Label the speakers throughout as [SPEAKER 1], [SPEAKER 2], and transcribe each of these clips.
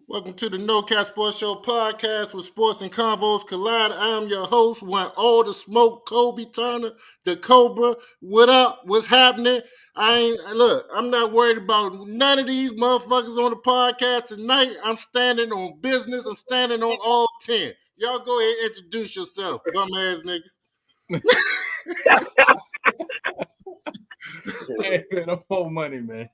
[SPEAKER 1] Welcome to the No Cap Sports Show podcast with sports and convos collide. I'm your host, want all the smoke, Kobe Turner, the Cobra. What up? What's happening? I'm not worried about none of these motherfuckers on the podcast tonight. I'm standing on business. I'm standing on all 10. Y'all go ahead and introduce yourself, bum ass niggas.
[SPEAKER 2] Hey, man, I'm on money, man.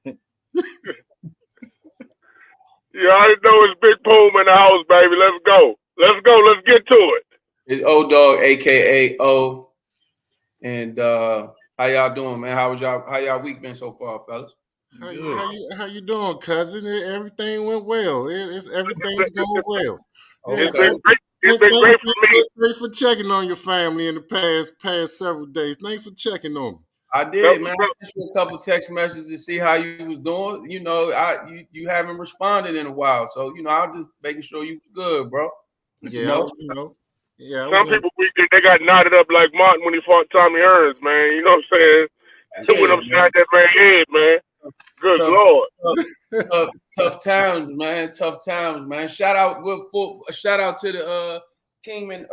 [SPEAKER 3] You already know it's Big Poom in the house, baby. Let's go. Let's get to it.
[SPEAKER 4] It's O-Dog, a.k.a. O. And how y'all doing, man? How y'all week been so far, fellas?
[SPEAKER 1] How you doing, cousin? Everything went well. Everything's going well.
[SPEAKER 4] Okay.
[SPEAKER 3] It's been great for me.
[SPEAKER 1] Thanks for checking on your family in the past several days. Thanks for checking on me.
[SPEAKER 4] I did, man. I sent you a couple text messages to see how you was doing. You know, you haven't responded in a while, so I was just making sure you was good, bro.
[SPEAKER 1] Yeah,
[SPEAKER 3] Some people they got knotted up like Martin when he fought Tommy Hearns, man. You know what I'm saying?
[SPEAKER 4] Yeah,
[SPEAKER 3] When I'm shot that man's head, man. Good Lord.
[SPEAKER 4] Tough times, man. Tough times, man. Shout out to the Kingman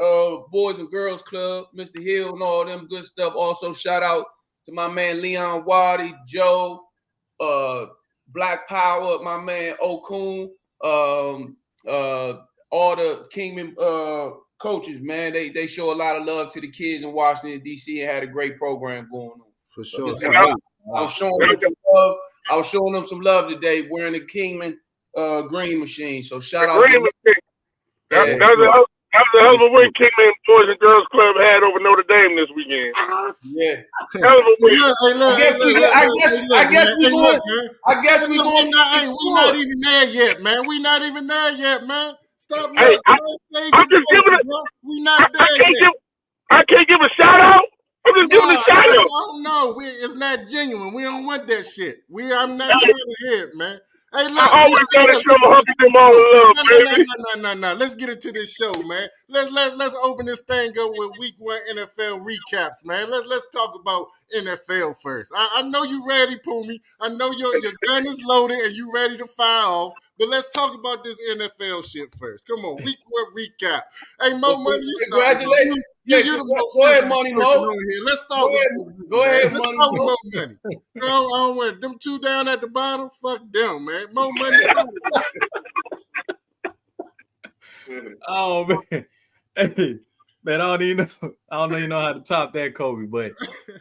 [SPEAKER 4] Boys and Girls Club, Mr. Hill, and all them good stuff. Also, shout out to my man Leon Waddy, Joe, Black Power, my man Okun, all the Kingman coaches, man. They show a lot of love to the kids in Washington, D.C. and had a great program going on.
[SPEAKER 1] For sure.
[SPEAKER 4] I was showing them some love. I was showing them some love today wearing the Kingman green machine. So shout out to them.
[SPEAKER 3] That was a hell of a win Kingman Boys and Girls Club had over Notre Dame this weekend.
[SPEAKER 4] Yeah.
[SPEAKER 3] Hell of a win.
[SPEAKER 4] I guess we going.
[SPEAKER 1] We not even there yet, man. We not even there yet, man. Stop.
[SPEAKER 3] Hey, I'm just giving it.
[SPEAKER 1] We not there yet.
[SPEAKER 3] I can't give a shout out. I'm just giving a shout out.
[SPEAKER 1] No, it's not genuine. We don't want that shit. I'm not trying to hear it, man. Hey, look,
[SPEAKER 3] I always gotta show them all the love, baby.
[SPEAKER 1] No. Let's get into this show, man. Let's open this thing up with week 1 NFL recaps, man. Let's talk about NFL first. I know you ready, Poomy. I know your gun is loaded and you ready to fire off. But let's talk about this NFL shit first. Come on, week 1 recap. Hey, Mo Money, you start.
[SPEAKER 4] Congratulations.
[SPEAKER 1] You're the most
[SPEAKER 4] go ahead, Money Mo.
[SPEAKER 1] Let's talk.
[SPEAKER 4] Go ahead,
[SPEAKER 1] Let's
[SPEAKER 4] Money
[SPEAKER 1] talk
[SPEAKER 4] Mo.
[SPEAKER 1] about Money. I don't want them two down at the bottom. Fuck them, man. Mo Money.
[SPEAKER 2] Oh man, hey, man, I don't even know how to top that, Kobe. But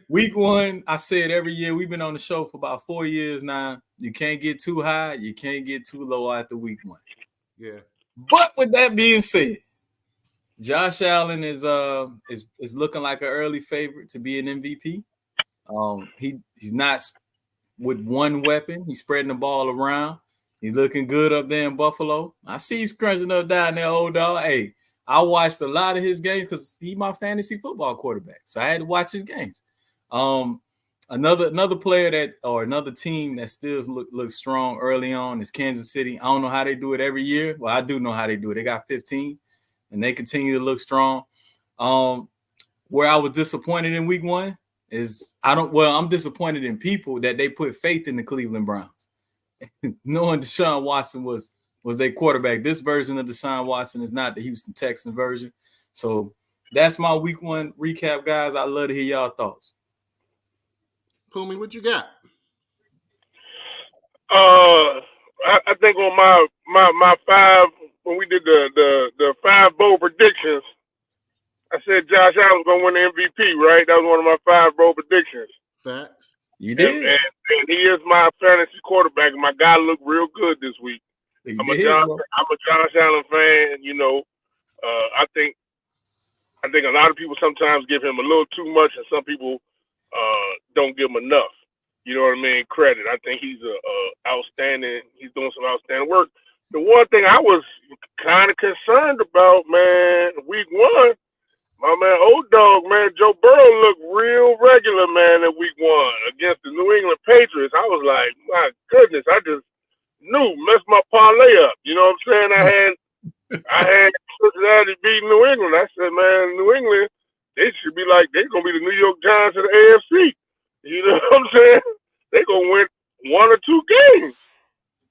[SPEAKER 2] week 1, I said every year we've been on the show for about 4 years now. You can't get too high, you can't get too low after week 1.
[SPEAKER 1] Yeah.
[SPEAKER 2] But with that being said, Josh Allen is looking like an early favorite to be an MVP. He's not with one weapon. He's spreading the ball around. He's looking good up there in Buffalo. I see he's crunching up down there, old dog. Hey, I watched a lot of his games because he's my fantasy football quarterback, so I had to watch his games. Another player another team that still looks strong early on is Kansas City. I don't know how they do it every year. Well, I do know how they do it. They got 15. And they continue to look strong. Where I was disappointed in week 1 is I'm disappointed in people that they put faith in the Cleveland Browns. Knowing DeShaun Watson was their quarterback. This version of DeShaun Watson is not the Houston Texans version. So that's my week 1 recap, guys. I'd love to hear y'all thoughts.
[SPEAKER 1] Poomy, what you got?
[SPEAKER 3] I think on my 5. When we did the 5 bowl predictions, I said Josh Allen was going to win the MVP, right? That was one of my 5 bowl predictions.
[SPEAKER 1] Facts.
[SPEAKER 2] You did.
[SPEAKER 3] And he is my fantasy quarterback, and my guy looked real good this week. I'm a Josh Allen fan, you know. I think a lot of people sometimes give him a little too much, and some people don't give him enough. You know what I mean? Credit. I think he's outstanding. He's doing some outstanding work. The one thing I was kind of concerned about, man, week 1, my man, old dog, man, Joe Burrow looked real regular, man, in week 1 against the New England Patriots. I was like, my goodness, I just messed my parlay up. You know what I'm saying? I had Cincinnati beat New England. I said, man, New England, they should be like, they're going to be the New York Giants of the AFC. You know what I'm saying? They're going to win 1 or 2 games.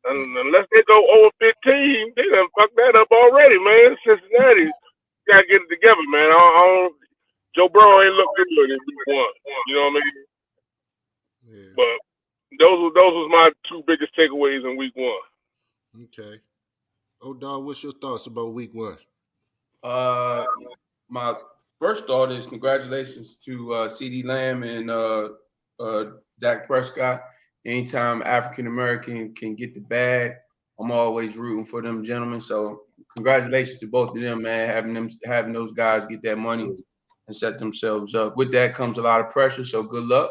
[SPEAKER 3] And unless they go over 15, they done fucked that up already, man. Cincinnati gotta get it together, man. Joe Burrow ain't look good in week 1. You know what I mean?
[SPEAKER 1] Yeah.
[SPEAKER 3] But those was my 2 biggest takeaways in week 1.
[SPEAKER 1] Okay. Dog, what's your thoughts about week 1?
[SPEAKER 4] My first thought is congratulations to CeeDee Lamb and Dak Prescott. Anytime African American can get the bag, I'm always rooting for them gentlemen. So congratulations to both of them, man, having those guys get that money and set themselves up. With that comes a lot of pressure, so good luck.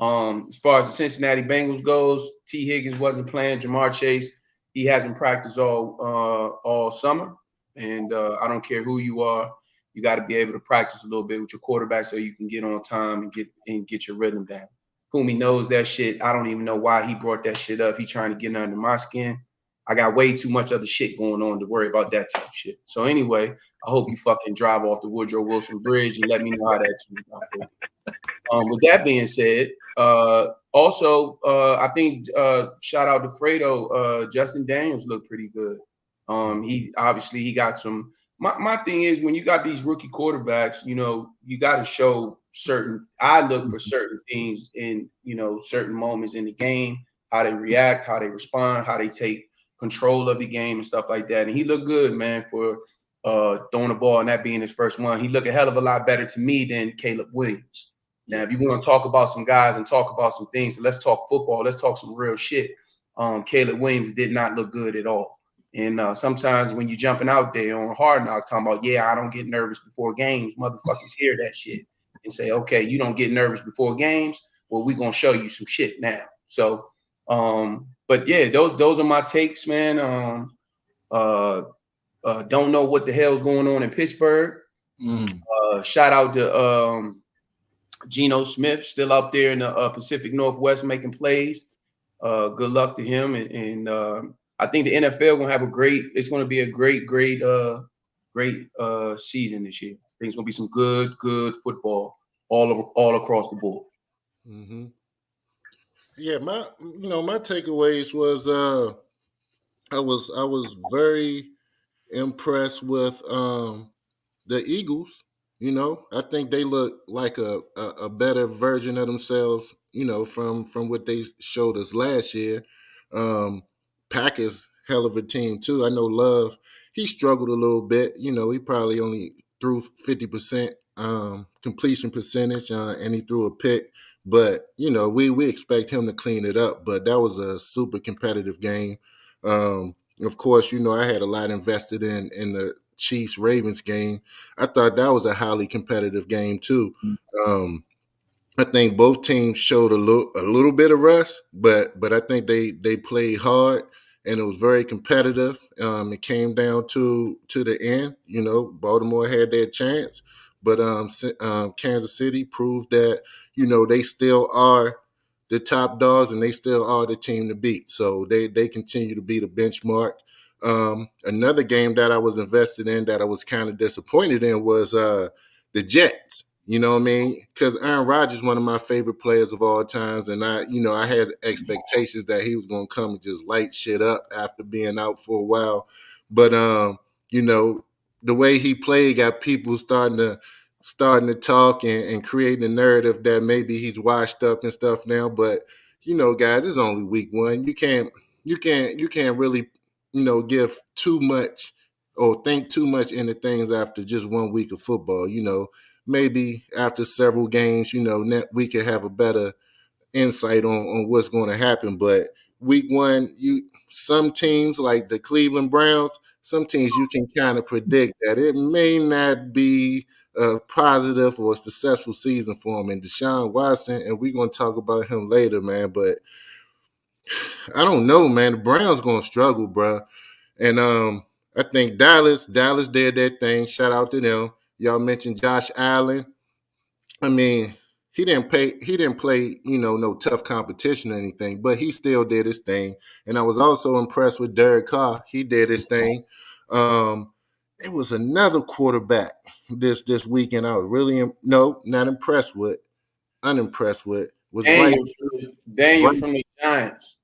[SPEAKER 4] As far as the Cincinnati Bengals goes, T. Higgins wasn't playing. Jamar Chase, he hasn't practiced all summer. And I don't care who you are, you got to be able to practice a little bit with your quarterback so you can get on time and get your rhythm down. Kumi knows that shit. I don't even know why he brought that shit up. He trying to get under my skin. I got way too much other shit going on to worry about that type of shit. So anyway, I hope you fucking drive off the Woodrow Wilson Bridge and let me know how that turns out for you. With that being said, also, I think shout out to Fredo. Justin Daniels looked pretty good. He got some. My thing is when you got these rookie quarterbacks, you know, you got to show certain. I look for certain things in certain moments in the game, how they react, how they respond, how they take control of the game and stuff like that. And he looked good, man, for throwing the ball and that being his first one. He looked a hell of a lot better to me than Caleb Williams. Now, if you want to talk about some guys and talk about some things, let's talk football. Let's talk some real shit. Caleb Williams did not look good at all. And sometimes when you're jumping out there on Hard Knock talking about, yeah, I don't get nervous before games, motherfuckers hear that shit and say, okay, you don't get nervous before games. Well, we're going to show you some shit now. So, but yeah, those are my takes, man. Don't know what the hell's going on in Pittsburgh. Shout out to Geno Smith, still up there in the Pacific Northwest making plays. Good luck to him, and I think the NFL gonna have it's gonna be a great season this year. I think it's gonna be some good football all across the board.
[SPEAKER 1] Mm-hmm. Yeah, my takeaways was I was very impressed with the Eagles. I think they look like a better version of themselves, from what they showed us last year. Packers, hell of a team too. I know Love, he struggled a little bit. He probably only threw 50% completion percentage, and he threw a pick. But, we expect him to clean it up. But that was a super competitive game. Of course, I had a lot invested in the Chiefs-Ravens game. I thought that was a highly competitive game too. I think both teams showed a little bit of rust, but I think they played hard and it was very competitive. It came down to the end. Baltimore had their chance, but Kansas City proved that they still are the top dogs and they still are the team to beat. So they continue to be the benchmark. Another game that I was invested in that I was kind of disappointed in was the Jets. You know what I mean? Because Aaron Rodgers is one of my favorite players of all times, and I had expectations that he was going to come and just light shit up after being out for a while. But the way he played got people starting to talk and create a narrative that maybe he's washed up and stuff now. But guys, it's only week 1. You can't really give too much or think too much into things after just 1 week of football. Maybe after several games, we could have a better insight on what's going to happen. But week 1, some teams like the Cleveland Browns, some teams you can kind of predict that it may not be a positive or a successful season for them. And DeShaun Watson, and we're going to talk about him later, man. But I don't know, man. The Browns going to struggle, bro. And I think Dallas did their thing. Shout out to them. Y'all mentioned Josh Allen. I mean, he didn't play, no tough competition or anything, but he still did his thing. And I was also impressed with Derek Carr. He did his thing. It was another quarterback this weekend I was really not impressed with. Unimpressed with was
[SPEAKER 4] Daniel from the Giants.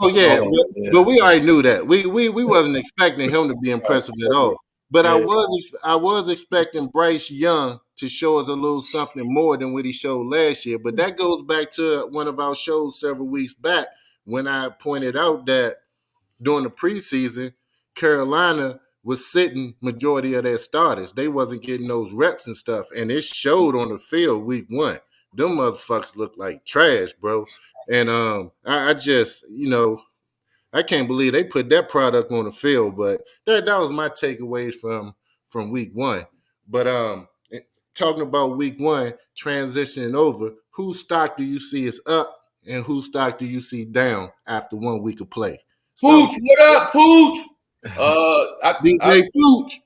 [SPEAKER 1] Oh yeah, but we already knew that. We wasn't expecting him to be impressive at all. But I was expecting Bryce Young to show us a little something more than what he showed last year. But that goes back to one of our shows several weeks back when I pointed out that during the preseason, Carolina was sitting majority of their starters. They wasn't getting those reps and stuff, and it showed on the field week 1. Them motherfuckers look like trash, bro. And I just, I can't believe they put that product on the field. But that was my takeaways from week 1. But talking about week 1, transitioning over, whose stock do you see is up and whose stock do you see down after 1 week of play?
[SPEAKER 4] Pooch, what up, Pooch?
[SPEAKER 1] DJ Pooch.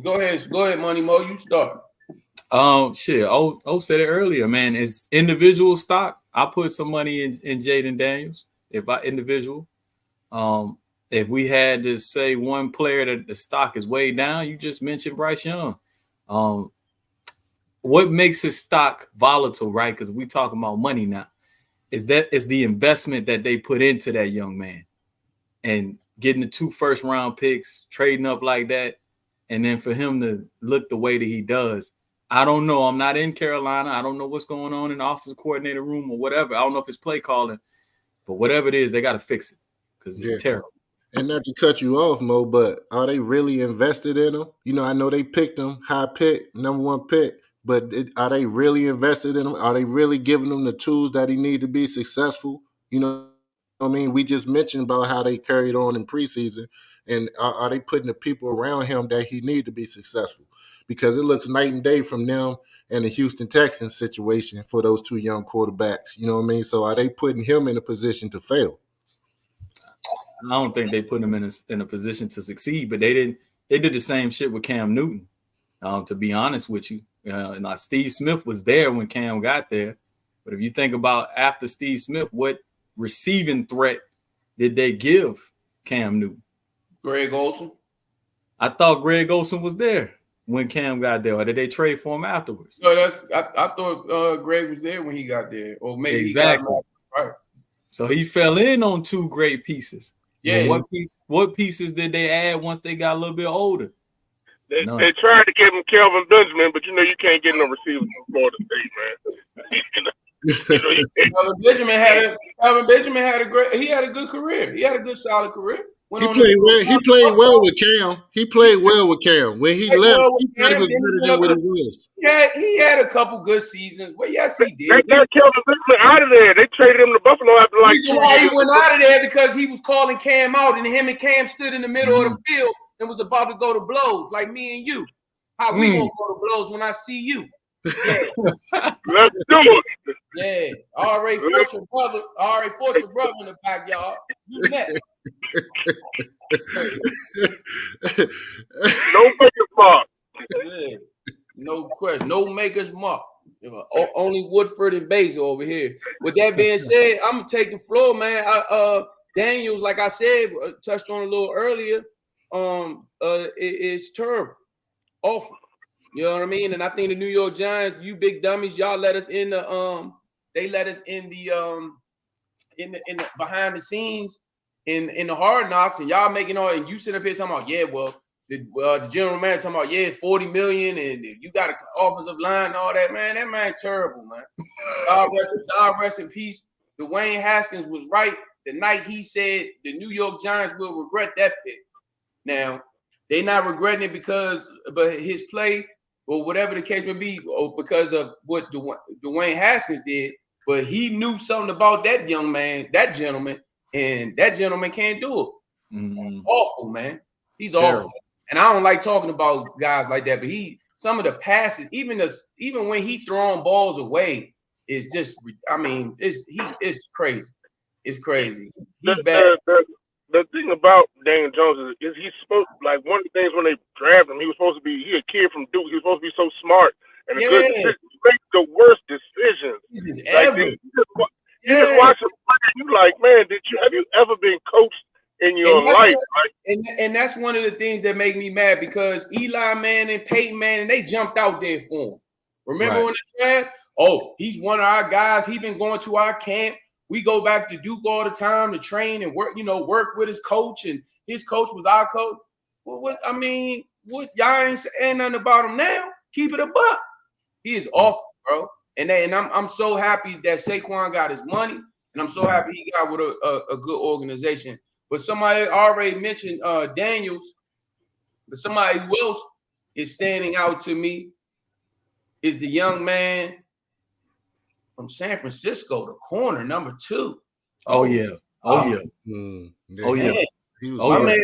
[SPEAKER 4] Go ahead, Money Mo. You start.
[SPEAKER 2] Shit. Oh, said it earlier, man. It's individual stock. I put some money in Jaden Daniels. If we had to say one player that the stock is way down, you just mentioned Bryce Young. What makes his stock volatile, right? Because we talking about money now. Is the investment that they put into that young man, and getting the 2 first-round picks, trading up like that, and then for him to look the way that he does. I don't know. I'm not in Carolina. I don't know what's going on in the offensive coordinator room or whatever. I don't know if it's play calling, but whatever it is, they got to fix it because it's terrible.
[SPEAKER 1] And not to cut you off, Mo, but are they really invested in him? I know they picked him, high pick, number 1 pick, but are they really invested in him? Are they really giving him the tools that he need to be successful? I mean, we just mentioned about how they carried on in preseason, and are they putting the people around him that he need to be successful? Because it looks night and day from them and the Houston Texans situation for those 2 young quarterbacks. You know what I mean? So are they putting him in a position to fail?
[SPEAKER 2] I don't think they put him in a position to succeed, but they didn't. They did the same shit with Cam Newton. To be honest with you, Steve Smith was there when Cam got there, but if you think about after Steve Smith, what receiving threat did they give Cam Newton?
[SPEAKER 4] Greg Olsen.
[SPEAKER 2] I thought Greg Olsen was there when Cam got there, or did they trade for him afterwards?
[SPEAKER 4] No, I thought Greg was there when he got there, or maybe
[SPEAKER 2] exactly.
[SPEAKER 4] He got right.
[SPEAKER 2] So he fell in on 2 great pieces.
[SPEAKER 4] Yeah.
[SPEAKER 2] What pieces did they add once they got a little bit older?
[SPEAKER 3] They tried to give him Kelvin Benjamin, but you can't get no receivers from Florida State, man.
[SPEAKER 4] Kelvin Benjamin had a good career. He had a good solid career.
[SPEAKER 1] He played well with Cam. He played well with Cam. When he left, he played was better than what he was.
[SPEAKER 4] Yeah, he had a couple good seasons. Well, yes, he did.
[SPEAKER 3] They got Kelvin Benjamin out of there. They traded him to Buffalo after
[SPEAKER 4] The reason why he went out of there because he was calling Cam out, and him and Cam stood in the middle of the field and was about to go to blows, like me and you. How we gonna go to blows when I see you? Yeah.
[SPEAKER 3] Let's do it.
[SPEAKER 4] Yeah. Already Fortune brother in the backyard. You next.
[SPEAKER 3] No maker's mark.
[SPEAKER 4] Yeah. No question. No maker's mark. Only Woodford and Basil over here. With that being said, I'm gonna take the floor, man. Daniels, like I said, touched on a little earlier. It's terrible, awful. You know what I mean? And I think the New York Giants, you big dummies, y'all let us in the they let us in the behind the scenes in the hard knocks, and y'all making all, and you sitting up here talking about, yeah, well, the general manager talking about, yeah, $40 million, and you got an offensive line and all that, man. That man terrible, man. God rest in peace. Dwayne Haskins was right the night he said the New York Giants will regret that pick. Now, they not regretting it but his play or whatever the case may be, or because of what Dwayne Haskins did, but he knew something about that young man, that gentleman, and that gentleman can't do it. Mm-hmm. Awful, man. He's terrible. Awful. And I don't like talking about guys like that, but some of the passes, even when he throwing balls away, is just, I mean, it's crazy. It's crazy. He's bad.
[SPEAKER 3] The thing about Daniel Jones is he's supposed, like, one of the things when they drafted him, he was supposed to be, he a kid from Duke. He was supposed to be so smart and a good decision. He makes the worst decisions. You just watch him play, and you like, man, have you ever been coached in your life?
[SPEAKER 4] And that's one of the things that make me mad, because Eli Manning, Peyton Manning, they jumped out there for him. Remember when the draft? Oh, he's one of our guys. He's been going to our camp. We go back to Duke all the time to train and work, work with his coach, and his coach was our coach. Well, what y'all ain't saying nothing about him now? Keep it a buck. He is awful, bro. And I'm so happy that Saquon got his money, and I'm so happy he got with a good organization. But somebody already mentioned Daniels, but somebody who else is standing out to me is the young man from San Francisco, the corner, number 2.
[SPEAKER 2] Oh yeah.
[SPEAKER 1] Yeah.
[SPEAKER 2] Oh yeah.
[SPEAKER 4] Man,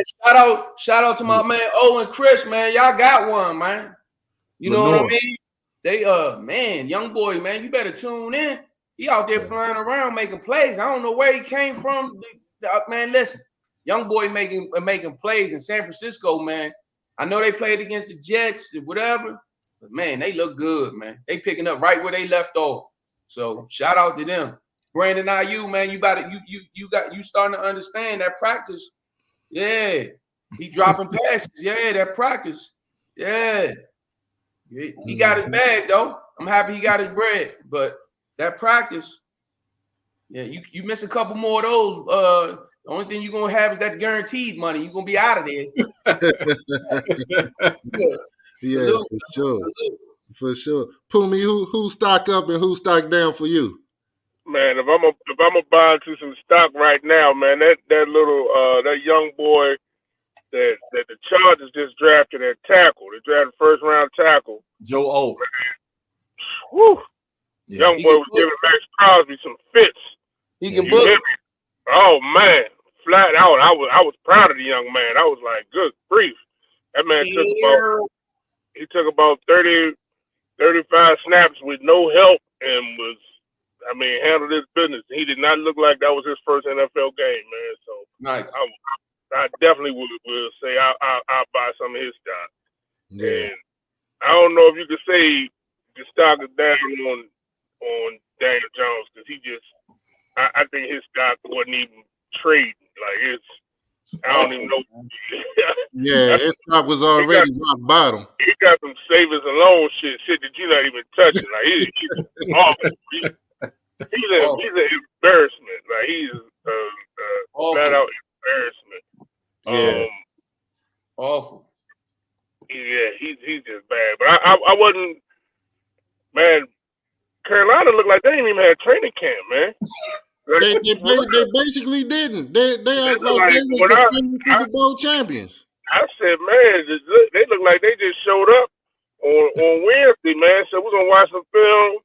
[SPEAKER 4] shout out to my man Owen Chris, man. Y'all got one, man. You know what I mean? They man, young boy, man, you better tune in. He out there flying around making plays. I don't know where he came from. Man, listen, young boy making plays in San Francisco, man. I know they played against the Jets and whatever, but man, they look good, man. They picking up right where they left off. So shout out to them. Brandon IU, man, you starting to understand that practice. Yeah, he dropping passes. Yeah, that practice. Yeah. He got his bag though. I'm happy he got his bread, but that practice, yeah, you miss a couple more of those. The only thing you're gonna have is that guaranteed money. You're gonna be out of there.
[SPEAKER 1] Yeah, for sure. Pumi, who stock up and who stock down for you?
[SPEAKER 3] Man, if I'm a buy into some stock right now, man, that little that young boy that the Chargers just drafted at tackle. They drafted first round tackle.
[SPEAKER 2] Joe O.
[SPEAKER 3] Woo. Yeah. Young boy was giving Max Crosby some fits.
[SPEAKER 4] He can book.
[SPEAKER 3] Oh man, flat out. I was proud of the young man. I was like, good grief. That man took about 30, 35 snaps with no help and handled his business. He did not look like that was his first NFL game, man. So
[SPEAKER 4] nice.
[SPEAKER 3] I definitely will say I'll buy some of his stock.
[SPEAKER 1] Yeah.
[SPEAKER 3] And I don't know if you could say the stock is down on Daniel Jones because I think his stock wasn't even trading. Like I don't even know.
[SPEAKER 1] Yeah, his stock was already rock bottom.
[SPEAKER 3] He got some savings and loan shit that you're not even touching. Like he's awful. He's an embarrassment. Like he's flat out embarrassment.
[SPEAKER 1] Yeah.
[SPEAKER 4] Awful.
[SPEAKER 3] Yeah, he's just bad. But I wasn't, man. Carolina looked like they didn't even have training camp, man.
[SPEAKER 1] They basically didn't. They act like they was defending Super Bowl champions.
[SPEAKER 3] I said, man, they look like they just showed up on Wednesday, man. So we're gonna watch some film,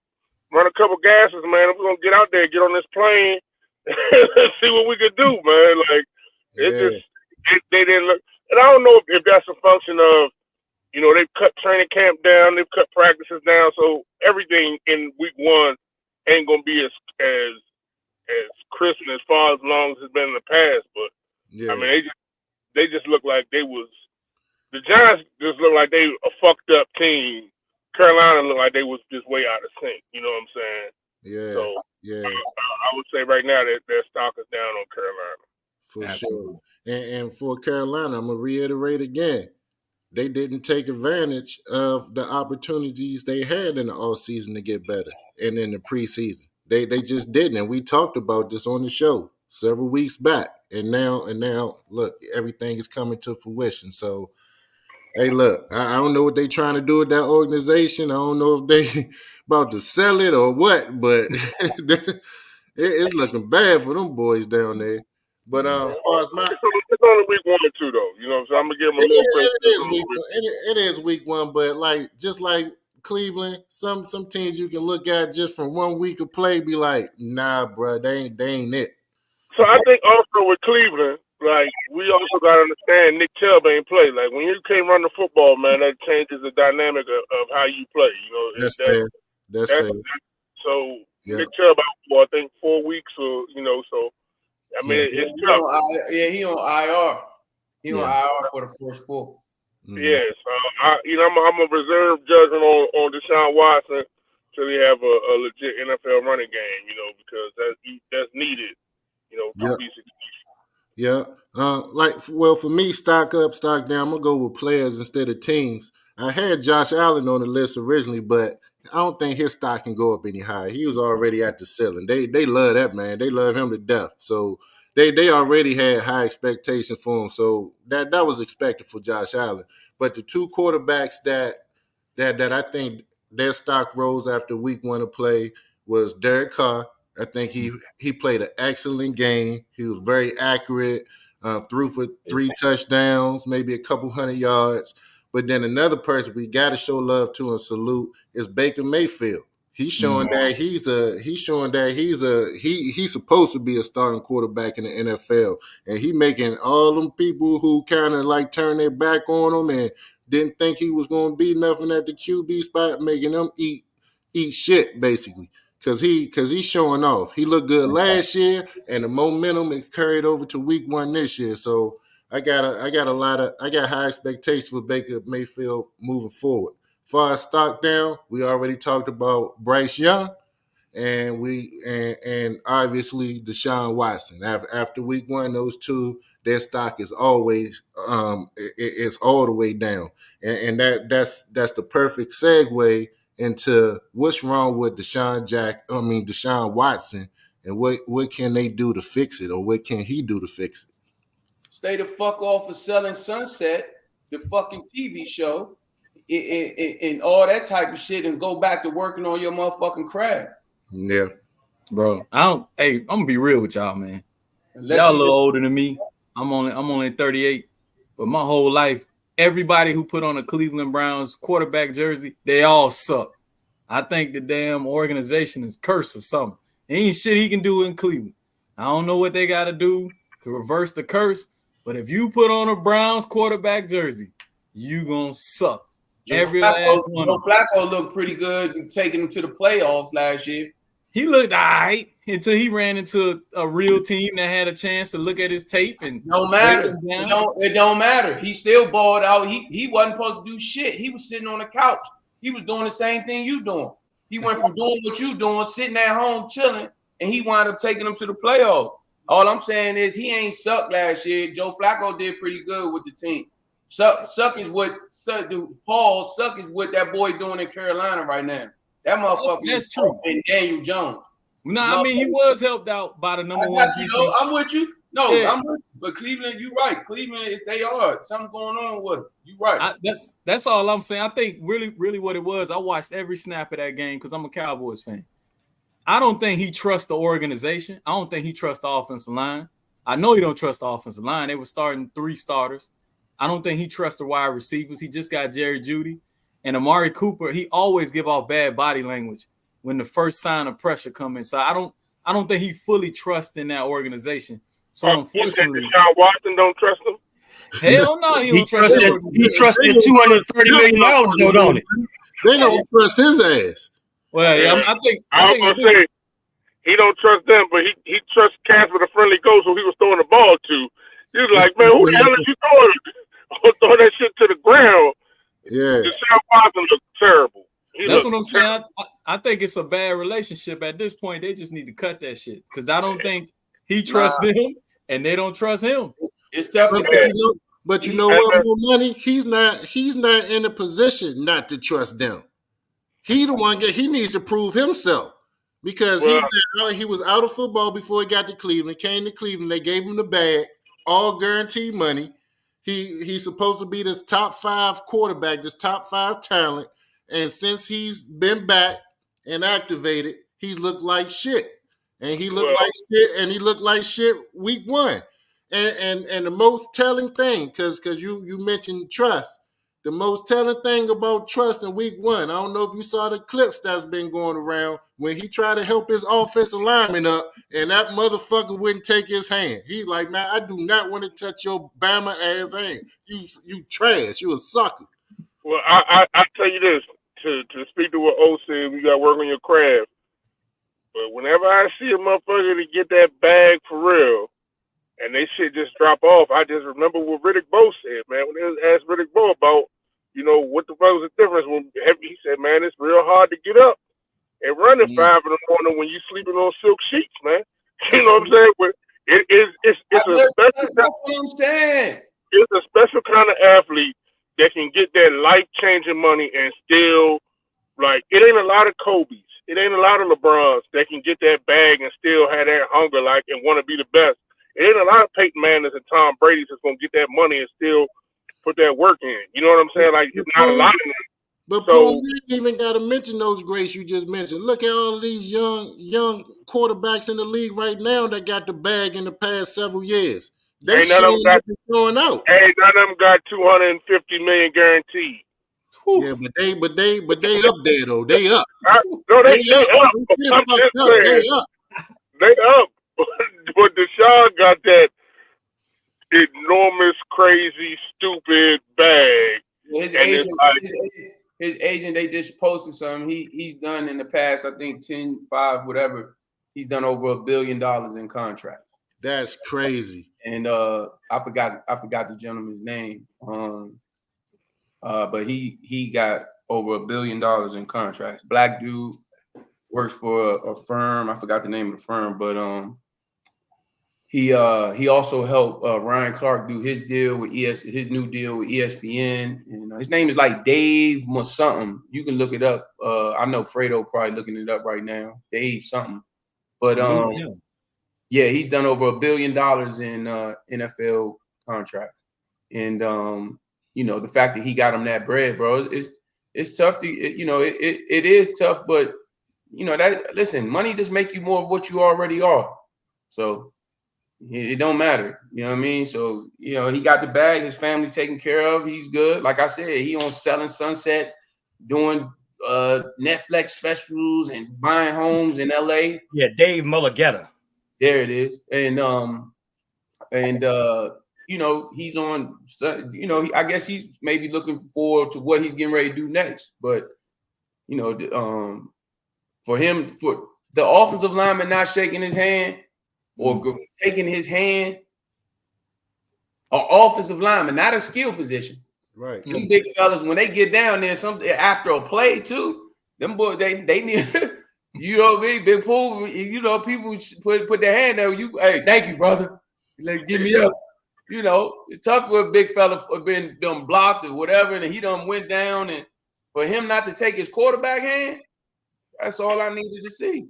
[SPEAKER 3] run a couple gases, man. We're gonna get out there, get on this plane, and see what we could do, man. Like they didn't look. And I don't know if that's a function of, they've cut training camp down, they've cut practices down, so everything in week 1 ain't gonna be as crisp and as far as long as it's been in the past. But they just look like the Giants just look like they a fucked up team. Carolina looked like they was just way out of sync. You know what I'm saying?
[SPEAKER 1] Yeah.
[SPEAKER 3] So
[SPEAKER 1] yeah,
[SPEAKER 3] I would say right now that their stock is down on Carolina.
[SPEAKER 1] For sure. And for Carolina, I'm gonna reiterate again. They didn't take advantage of the opportunities they had in the offseason to get better and in the preseason. They just didn't. And we talked about this on the show several weeks back. And now, look, everything is coming to fruition. So, hey, look, I don't know what they're trying to do with that organization. I don't know if they about to sell it or what, but it's looking bad for them boys down there. But as far as
[SPEAKER 3] it's only week 1 or 2 though, so I'm gonna give them a little credit.
[SPEAKER 1] It is week 1, but just like Cleveland, some teams you can look at just from 1 week of play, be like, nah, bro, they ain't it.
[SPEAKER 3] So I think also with Cleveland, like we also gotta understand Nick Chubb ain't play. Like when you can't run the football, man, that changes the dynamic of how you play.
[SPEAKER 1] That's fair. That's fair.
[SPEAKER 3] So Nick Chubb out for I think 4 weeks, or so. I mean, it's tough.
[SPEAKER 4] He on IR. He on IR for the first 4.
[SPEAKER 3] Yeah, so I'm a reserve judgment on DeShaun Watson till he have a legit NFL running game, because that's needed, to be successful.
[SPEAKER 1] Yeah. For me, stock up, stock down. I'm gonna go with players instead of teams. I had Josh Allen on the list originally, but his stock can go up any higher. He was already at the ceiling. They love that man. They love him to death. So they already had high expectations for him. So that was expected for Josh Allen. But the two quarterbacks that I think their stock rose after week 1 of play was Derek Carr. I think he played an excellent game. He was very accurate, threw for 3 touchdowns, maybe a couple 100 yards. But then another person we got to show love to and salute is Baker Mayfield. He's showing that he's supposed to be a starting quarterback in the NFL, and he making all them people who kind of like turn their back on him and didn't think he was going to be nothing at the QB spot, making them eat shit basically. Cause he's showing off. He looked good last year, and the momentum is carried over to week 1 this year. So I got high expectations for Baker Mayfield moving forward. As far as stock down, we already talked about Bryce Young, and obviously DeShaun Watson. After week 1, those two, their stock is always it's all the way down, and that's the perfect segue into what's wrong with DeShaun Watson, and what can they do to fix it, or what can he do to fix it?
[SPEAKER 4] Stay the fuck off of Selling Sunset, the fucking TV show, and all that type of shit, and go back to working on your motherfucking craft.
[SPEAKER 1] Yeah,
[SPEAKER 2] bro. I'm gonna be real with y'all, man. Y'all a little older than me. I'm only 38, but my whole life, everybody who put on a Cleveland Browns quarterback jersey, they all suck. I think the damn organization is cursed or something. There ain't shit he can do in Cleveland. I don't know what they got to do to reverse the curse, but if you put on a Browns quarterback jersey, you gonna suck. Joe
[SPEAKER 4] Flacco looked pretty good taking him to the playoffs last year.
[SPEAKER 2] He looked all right until he ran into a real team that had a chance to look at his tape and
[SPEAKER 4] don't matter. It don't matter. He still balled out. He wasn't supposed to do shit. He was sitting on the couch. He was doing the same thing you doing. He went from doing what you doing, sitting at home chilling, and he wound up taking them to the playoffs. All I'm saying is he ain't sucked last year. Joe Flacco did pretty good with the team. Suck is what that boy doing in Carolina right now. That motherfucker
[SPEAKER 2] that's true.
[SPEAKER 4] And Daniel Jones.
[SPEAKER 2] No, I mean he was helped out by the number one defense.
[SPEAKER 4] I'm with you. No, yeah. I'm with you. But Cleveland, you're right. Cleveland, they are. Something going on with them. You're right.
[SPEAKER 2] That's all I'm saying. I think really what it was, I watched every snap of that game because I'm a Cowboys fan. I don't think he trusts the organization. I don't think he trusts the offensive line. I know he don't trust the offensive line. They were starting 3 starters. I don't think he trusts the wide receivers. He just got Jerry Jeudy. And Amari Cooper, he always give off bad body language when the first sign of pressure comes in. So I don't think he fully trusts in that organization. So unfortunately,
[SPEAKER 3] DeShaun Watson don't trust him.
[SPEAKER 2] Hell no, he don't trust him.
[SPEAKER 5] He trusted $230 million though, don't it?
[SPEAKER 1] They don't trust his ass.
[SPEAKER 2] Well, yeah, I think
[SPEAKER 3] say he don't trust them, but he trusts Casper the Friendly Ghost who he was throwing the ball to. He was like, man, who the hell is you throwing that shit to the ground?
[SPEAKER 1] Yeah,
[SPEAKER 3] DeShaun Watson looks terrible.
[SPEAKER 2] That's what I'm saying. I think it's a bad relationship at this point. They just need to cut that shit because I don't think he trusts them and they don't trust him.
[SPEAKER 4] It's tough.
[SPEAKER 1] But you know what, More Money? He's not in a position not to trust them. He the one he needs to prove himself because he was out of football before he got to Cleveland. Came to Cleveland, they gave him the bag, all guaranteed money. He's supposed to be this top 5 quarterback, this top 5 talent. And since he's been back and activated, he's looked like shit. And he looked like shit week 1. And the most telling thing, because you mentioned trust, the most telling thing about trust in week 1, I don't know if you saw the clips that's been going around when he tried to help his offensive lineman up and that motherfucker wouldn't take his hand. He's like, man, I do not want to touch your Bama ass hand. You trash. You a sucker.
[SPEAKER 3] Well, I tell you this, to speak to what O said, we got to work on your craft. But whenever I see a motherfucker to get that bag for real, and they shit just drop off, I just remember what Riddick Bowe said, man. When they asked Riddick Bowe about, what the fuck was the difference when he said, man, it's real hard to get up and run at 5 in the morning when you sleeping on silk sheets, man. You know what I'm saying? But it's a special.
[SPEAKER 4] That's what I'm saying.
[SPEAKER 3] It's a special kind of athlete that can get that life-changing money and still Like, it ain't a lot of Kobe's. It ain't a lot of LeBrons that can get that bag and still have that hunger, like, and want to be the best. It ain't a lot of Peyton Mannings and Tom Brady's that's going to get that money and still put that work in. You know what I'm saying? Like, it's not a lot of them.
[SPEAKER 1] But
[SPEAKER 3] So,
[SPEAKER 1] Paul, you ain't even got to mention those greats you just mentioned. Look at all of these young quarterbacks in the league right now that got the bag in the past several years. They showing out.
[SPEAKER 3] None of them got $250 million guaranteed.
[SPEAKER 1] Yeah, but they up there though. They up.
[SPEAKER 3] No, they up. I'm just saying. They up. But DeShaun got that enormous, crazy, stupid bag.
[SPEAKER 4] His agent, they just posted something. He's done in the past, I think 10, 5, whatever. He's done over $1 billion in contracts.
[SPEAKER 1] That's crazy.
[SPEAKER 4] And I forgot the gentleman's name. But he got over $1 billion in contracts. Black dude, works for a firm. I forgot the name of the firm, but he also helped Ryan Clark do his deal with his new deal with ESPN. And his name is like Dave something. You can look it up. I know Fredo probably looking it up right now. Dave something. But yeah, he's done over $1 billion in NFL contracts. And the fact that he got him that bread, bro, it's tough to, it is tough, but listen, money just make you more of what you already are. So it don't matter. You know what I mean? So, he got the bag, his family's taken care of. He's good. Like I said, he on Selling Sunset, doing Netflix specials and buying homes in LA.
[SPEAKER 5] Yeah, Dave Mulligetta.
[SPEAKER 4] There it is. And he's on, I guess he's maybe looking forward to what he's getting ready to do next. But, for him, for the offensive lineman not shaking his hand or taking his hand, an offensive lineman, not a skill position.
[SPEAKER 1] Right.
[SPEAKER 4] Them big fellas, when they get down there, after a play too, them boys, they need, you know what I mean? Big pool, people put their hand there. Hey, thank you, brother. Like, give me up. It's tough with a big fella been done blocked or whatever, and he done went down, and for him not to take his quarterback hand, that's all I needed to see.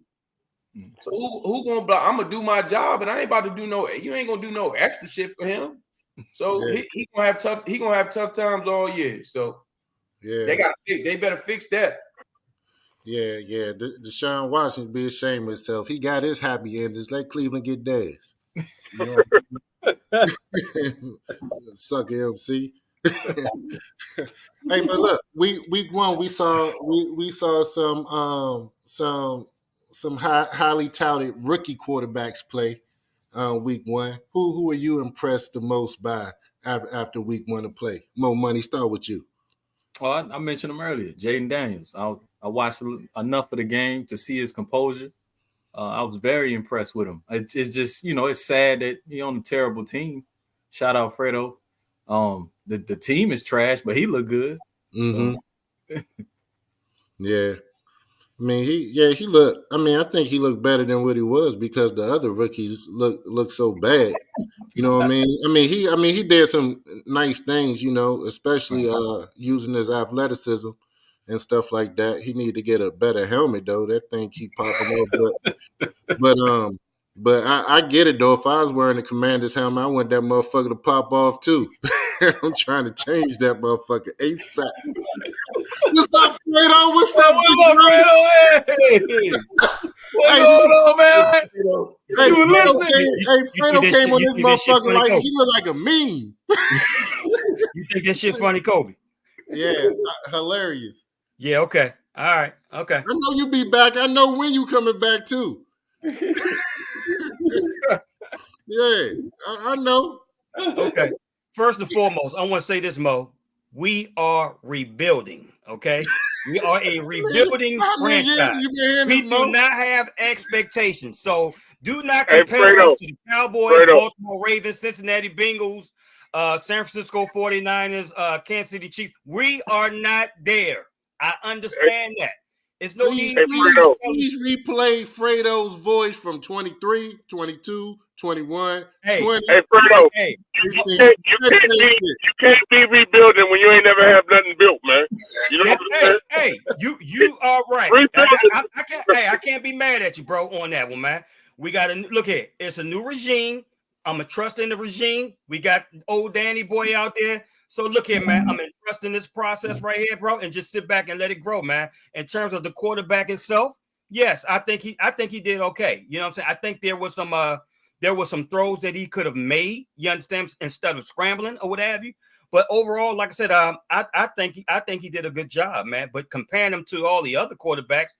[SPEAKER 4] So who gonna block? I'm gonna do my job, and I ain't about to do you ain't gonna do no extra shit for him. So yeah. he gonna have tough times all year. So yeah, they better fix that.
[SPEAKER 1] Yeah. DeShaun Watson be ashamed of himself. He got his happy endings. Let Cleveland get theirs. Suck MC. Hey, but look, week one we saw some highly touted rookie quarterbacks play week one. Who are you impressed the most by after week one of play? Mo Money, start with you.
[SPEAKER 2] Oh, I mentioned him earlier, Jaden Daniels. I watched enough of the game to see his composure. I was very impressed with him. It's just, it's sad that he's on a terrible team. Shout out Fredo. The team is trash, but he looked good.
[SPEAKER 1] Mm-hmm. So. Yeah. I mean, he looked. I mean, I think he looked better than what he was because the other rookies look so bad. You know what I mean? He did some nice things, especially using his athleticism and stuff like that. He needed to get a better helmet though. That thing keep popping up. But I get it though. If I was wearing the Commander's helmet, I want that motherfucker to pop off too. I'm trying to change that motherfucker ASAP. What's up, Fredo? What's up,
[SPEAKER 2] Fredo? Hey. What's going on, man?
[SPEAKER 1] Fredo came on this motherfucker like he looked like a meme.
[SPEAKER 5] You think that shit funny, Kobe?
[SPEAKER 1] Yeah, hilarious.
[SPEAKER 5] Yeah, okay. All right, okay.
[SPEAKER 1] I know you be back. I know when you coming back too. Yeah, I know.
[SPEAKER 5] Okay. First and foremost, I want to say this, Mo. We are rebuilding, okay? We are a rebuilding franchise. We do not have expectations. So do not compare us to the Cowboys, Baltimore Ravens, Cincinnati Bengals, San Francisco 49ers, Kansas City Chiefs. We are not there. I understand that. It's no need.
[SPEAKER 1] Please replay Fredo's voice from 23, 22, 21, 20.
[SPEAKER 3] Hey, Fredo, you can't be rebuilding when you ain't never have nothing built, man. You know what I'm saying?
[SPEAKER 5] You are right. I can't be mad at you, bro, on that one, man. We got to look here. It's a new regime. I'm a trust in the regime. We got old Danny boy out there. So look here, man. I'm entrusting this process right here, bro, and just sit back and let it grow, man. In terms of the quarterback itself, yes, I think he did okay. You know what I'm saying? I think there was some throws that he could have made, you understand, instead of scrambling or what have you. But overall, like I said, I think he did a good job, man. But comparing him to all the other quarterbacks,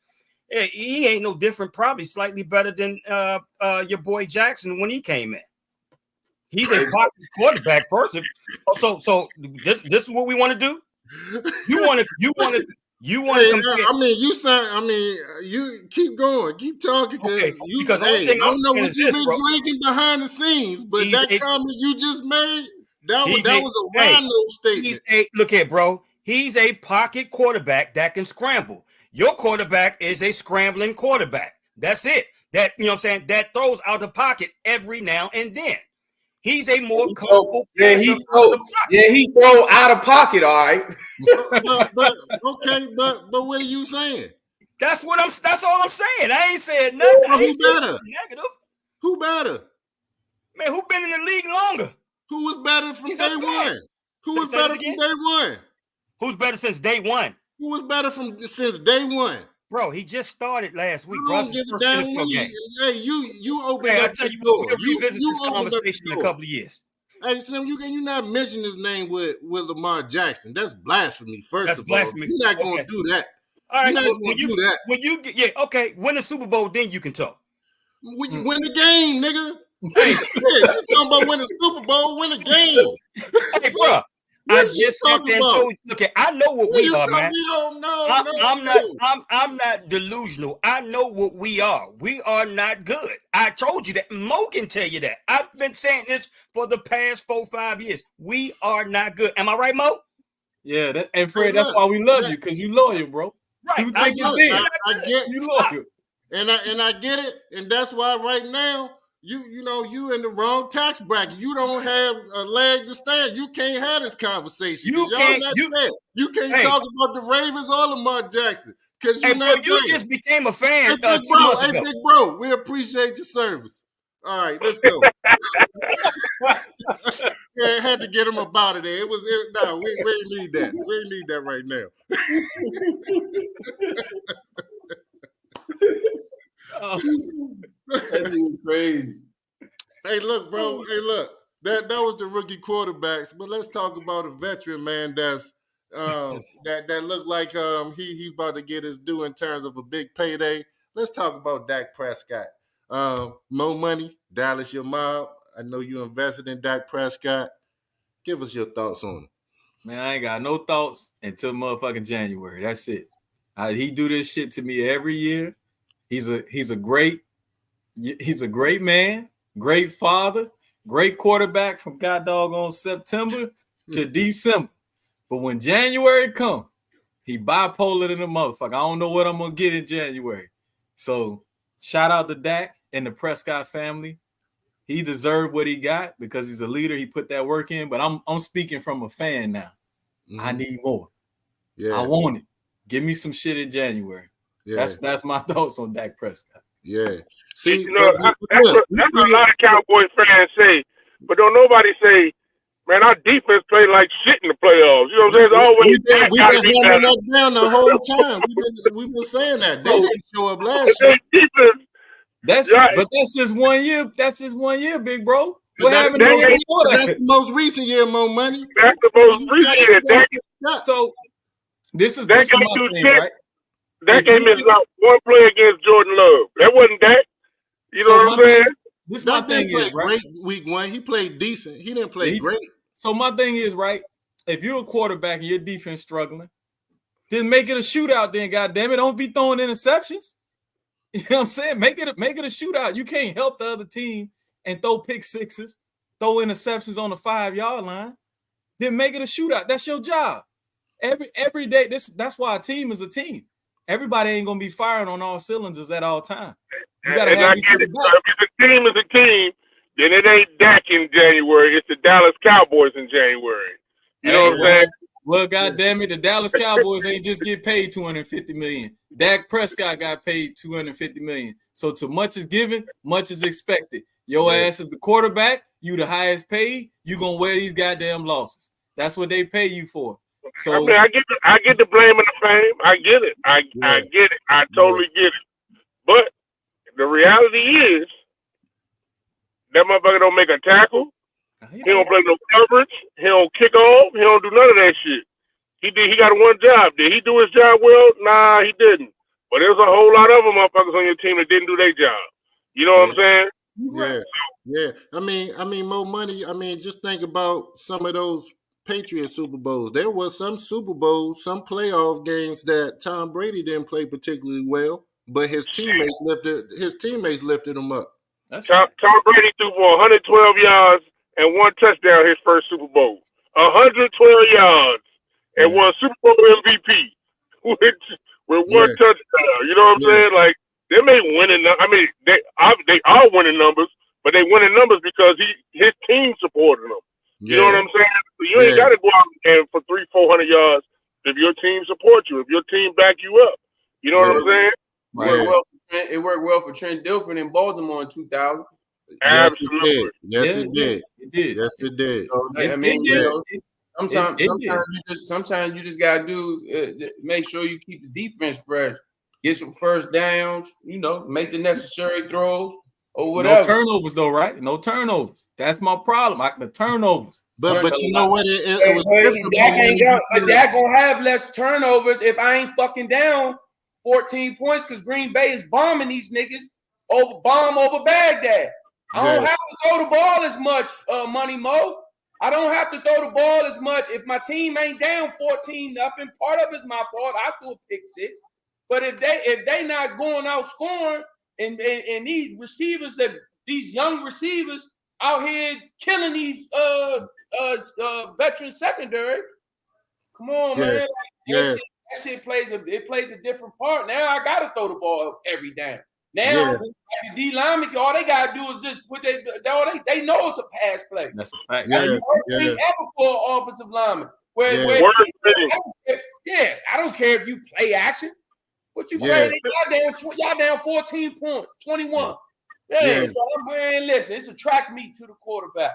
[SPEAKER 5] he ain't no different, probably slightly better than your boy Jackson when he came in. He's a pocket quarterback first. So this is what we want to do. You want to.
[SPEAKER 1] You keep going, keep talking, because I don't know what you've been drinking behind the scenes, but comment you just made, that was a rhino statement.
[SPEAKER 5] Look here, bro. He's a pocket quarterback that can scramble. Your quarterback is a scrambling quarterback. That's it. That, you know what I'm saying, that throws out the pocket every now and then. He's a more comfortable.
[SPEAKER 4] He throw out of pocket, all right.
[SPEAKER 1] but what are you saying?
[SPEAKER 5] That's all I'm saying. I ain't saying nothing.
[SPEAKER 1] Who better?
[SPEAKER 5] Negative.
[SPEAKER 1] Who better?
[SPEAKER 5] Man, who been in the league longer?
[SPEAKER 1] Who was better from day one? Who was better from day one?
[SPEAKER 5] Who's better since day one?
[SPEAKER 1] Who was better since day one?
[SPEAKER 5] Bro, he just started last week.
[SPEAKER 1] Hey, you opened up the door.
[SPEAKER 5] We'll revisit this conversation in a couple of years.
[SPEAKER 1] Hey, Slim, you not mention his name with Lamar Jackson. That's blasphemy. First of all, you're not going to do that.
[SPEAKER 5] All right,
[SPEAKER 1] you're not going to do that.
[SPEAKER 5] Win the Super Bowl, then you can talk.
[SPEAKER 1] When you win the game, nigga. Hey, you talking about winning the Super Bowl? Win the game.
[SPEAKER 5] Hey, bro. I just said that. So, look, I know what we are, man.
[SPEAKER 1] We don't know.
[SPEAKER 5] I'm not delusional. I know what we are. We are not good. I told you that. Mo can tell you that. I've been saying this for the past 4-5 years. We are not good. Am I right, Mo?
[SPEAKER 2] Yeah, and Fred, that's why we love you, because you loyal, bro.
[SPEAKER 5] Right.
[SPEAKER 1] I get you loyal. And I get it. And that's why right now, you in the wrong tax bracket. You don't have a leg to stand. You can't have this conversation. You can't talk about the Ravens or Lamar Jackson because
[SPEAKER 5] you just became a fan.
[SPEAKER 1] Big bro, we appreciate your service. All right, let's go. Yeah, I had to get him up out of there. We need that. We need that right now.
[SPEAKER 4] That's crazy.
[SPEAKER 1] Hey, look, bro. Hey, look. That was the rookie quarterbacks, but let's talk about a veteran man that's that looked like he's about to get his due in terms of a big payday. Let's talk about Dak Prescott. More money, Dallas, your mob. I know you invested in Dak Prescott. Give us your thoughts on him.
[SPEAKER 2] Man, I ain't got no thoughts until motherfucking January. That's it. He do this shit to me every year. He's a great man, great father, great quarterback from goddamn September to December. But when January come, he bipolar in the motherfucker. I don't know what I'm gonna get in January. So shout out to Dak and the Prescott family. He deserved what he got because he's a leader. He put that work in. But I'm speaking from a fan now. Mm-hmm. I need more. Yeah, I want it. Give me some shit in January. Yeah. That's my thoughts on Dak Prescott.
[SPEAKER 1] Yeah. See,
[SPEAKER 3] that's what a lot of Cowboys fans say, but don't nobody say, man, our defense played like shit in the playoffs. You know what I'm saying?
[SPEAKER 1] We've been handing that down the whole time. We've been saying that. They didn't show up last year.
[SPEAKER 2] But that's just 1 year. That's just 1 year, big bro. What happened
[SPEAKER 1] that's the most recent year, Mo Money.
[SPEAKER 3] That's the most recent year.
[SPEAKER 2] So this is my thing, right?
[SPEAKER 3] That game is not one play against Jordan Love. That wasn't that. You know what I'm saying?
[SPEAKER 2] This my thing is, right?
[SPEAKER 1] Great week one. He played decent. He didn't play great.
[SPEAKER 2] So my thing is, right? If you're a quarterback and your defense struggling, then make it a shootout. Then, goddamn it, don't be throwing interceptions. You know what I'm saying? Make it a shootout. You can't help the other team and throw pick sixes, throw interceptions on the 5-yard line. Then make it a shootout. That's your job. Every day. That's why a team is a team. everybody ain't gonna be firing on all cylinders at all times. You gotta
[SPEAKER 3] and
[SPEAKER 2] have
[SPEAKER 3] I
[SPEAKER 2] each
[SPEAKER 3] get
[SPEAKER 2] other
[SPEAKER 3] it.
[SPEAKER 2] back.
[SPEAKER 3] If the team is a team, then it ain't Dak in January. It's the Dallas Cowboys in January. You know what I'm saying?
[SPEAKER 2] Well, goddamn it, the Dallas Cowboys ain't just get paid $250 million. Dak Prescott got paid $250 million. So too much is given, much is expected. Your ass is the quarterback. You the highest paid. You gonna wear these goddamn losses. That's what they pay you for. So
[SPEAKER 3] I mean, I get the blame and the fame. I get it. I get it. I totally get it. But the reality is, that motherfucker don't make a tackle. He don't play no coverage. He don't kick off. He don't do none of that shit. He got one job. Did he do his job well? Nah, he didn't. But there's a whole lot of them motherfuckers on your team that didn't do their job. You know what I'm saying?
[SPEAKER 1] Yeah. I mean, more money. I mean, just think about some of those Patriot Super Bowls. There was some Super Bowls, some playoff games that Tom Brady didn't play particularly well, but his teammates lifted him up.
[SPEAKER 3] Tom Brady threw for 112 yards and 1 touchdown his first Super Bowl. 112 yards and won Super Bowl MVP with 1 touchdown. You know what I'm saying? Like, they may winning. I mean, they are winning numbers, but they winning numbers because his team supported him. You know what I'm saying? So you ain't got to go out and for 300-400 yards if your team supports you, if your team back you up. You know what I'm saying?
[SPEAKER 4] It worked well for Trent Dilfer in Baltimore in 2000.
[SPEAKER 3] Absolutely.
[SPEAKER 1] Yes, it did. Yes, it did.
[SPEAKER 4] So, I mean, sometimes you just gotta make sure you keep the defense fresh, get some first downs, make the necessary throws or whatever.
[SPEAKER 2] No turnovers though, right? No turnovers. That's my problem. The turnovers.
[SPEAKER 1] But you know what? It was different.
[SPEAKER 4] But Dak gonna have less turnovers if I ain't fucking down 14 points because Green Bay is bombing these niggas over Baghdad. I don't have to throw the ball as much, Money Mo. I don't have to throw the ball as much. If my team ain't down 14-0, part of it's my fault. I threw a pick 6. But if they not going out scoring and these receivers, these young receivers out here killing these veteran secondary, come on, man. That shit plays a different part. Now I gotta throw the ball every down. Now the D linemen, all they gotta do is just put they know it's a pass play.
[SPEAKER 2] That's a fact.
[SPEAKER 4] Ever for an offensive lineman. I don't care if you play action. What you play? Y'all down 14 points, 21. So I'm saying, listen, it's a track meet to the quarterback.